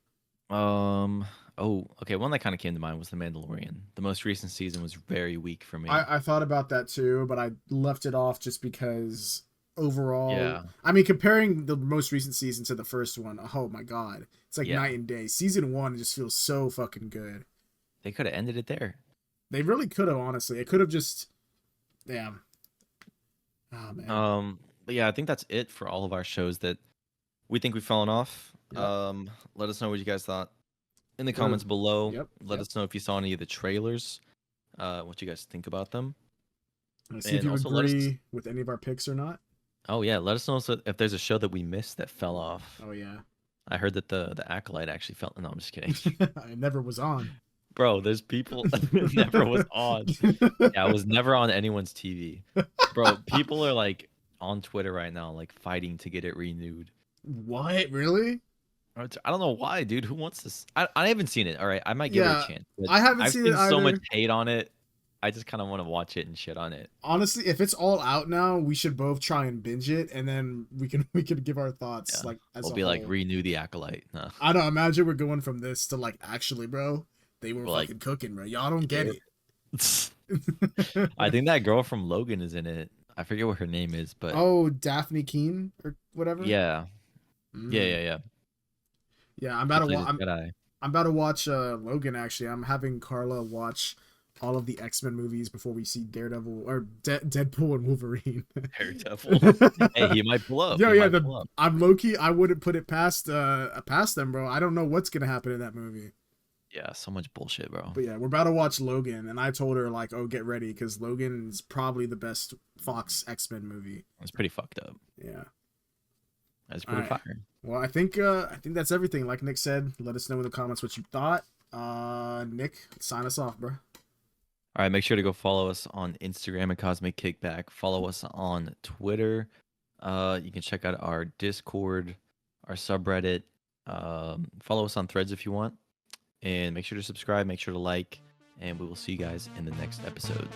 Oh, okay. One that kind of came to mind was The Mandalorian. The most recent season was very weak for me. I thought about that too, but I left it off just because overall. Yeah. I mean, comparing the most recent season to the first one, oh my god, it's like Yeah. night and day. Season 1 just feels so fucking good. They could have ended it there. They really could have, honestly. It could have just, damn. Oh man. But yeah, I think that's it for all of our shows that we think we've fallen off. Yep. Let us know what you guys thought in the What are- comments below. Yep. Let us know if you saw any of the trailers, what you guys think about them. See if And you also let us. agree with any of our picks or not. Oh yeah, let us know if there's a show that we missed that fell off. Oh yeah. I heard that the Acolyte actually fell. No, I'm just kidding. It never was on. Bro, there's people it never was on. Yeah, it was never on anyone's TV. Bro, people are like on Twitter right now, like fighting to get it renewed. What? Really? I don't know why, dude. Who wants this? I haven't seen it. All right, I might give it Yeah, a chance. But I haven't I've seen seen it so much either. hate on it. I just kind of want to watch it and shit on it. Honestly, if it's all out now, we should both try and binge it, and then we can give our thoughts Yeah. like as We'll a be like whole. renew the Acolyte. No. I don't imagine we're going from this to like actually, bro. They were We're like, fucking cooking, bro. Y'all don't get it. I think that girl from Logan is in it. I forget what her name is, but Oh, Daphne Keene or whatever. yeah, Mm. yeah. Yeah, She played a Jedi. I'm about to watch Logan. Actually, I'm having Carla watch all of the X-Men movies before we see Daredevil or Deadpool and Wolverine. Daredevil. Hey, he might blow up. Yo, He yeah, might blow up. I'm low key. I wouldn't put it past them, bro. I don't know what's gonna happen in that movie. Yeah, so much bullshit, bro. But yeah, we're about to watch Logan, and I told her like, oh, get ready because Logan is probably the best Fox X-Men movie. It's pretty fucked up. Yeah. That's pretty Alright. fire. Well, I think that's everything. Like Nick said, let us know in the comments what you thought. Nick, sign us off, bro. All right, make sure to go follow us on Instagram at Cosmic Kickback. Follow us on Twitter. You can check out our Discord, our subreddit. Follow us on Threads if you want. And make sure to subscribe, make sure to like, and we will see you guys in the next episode.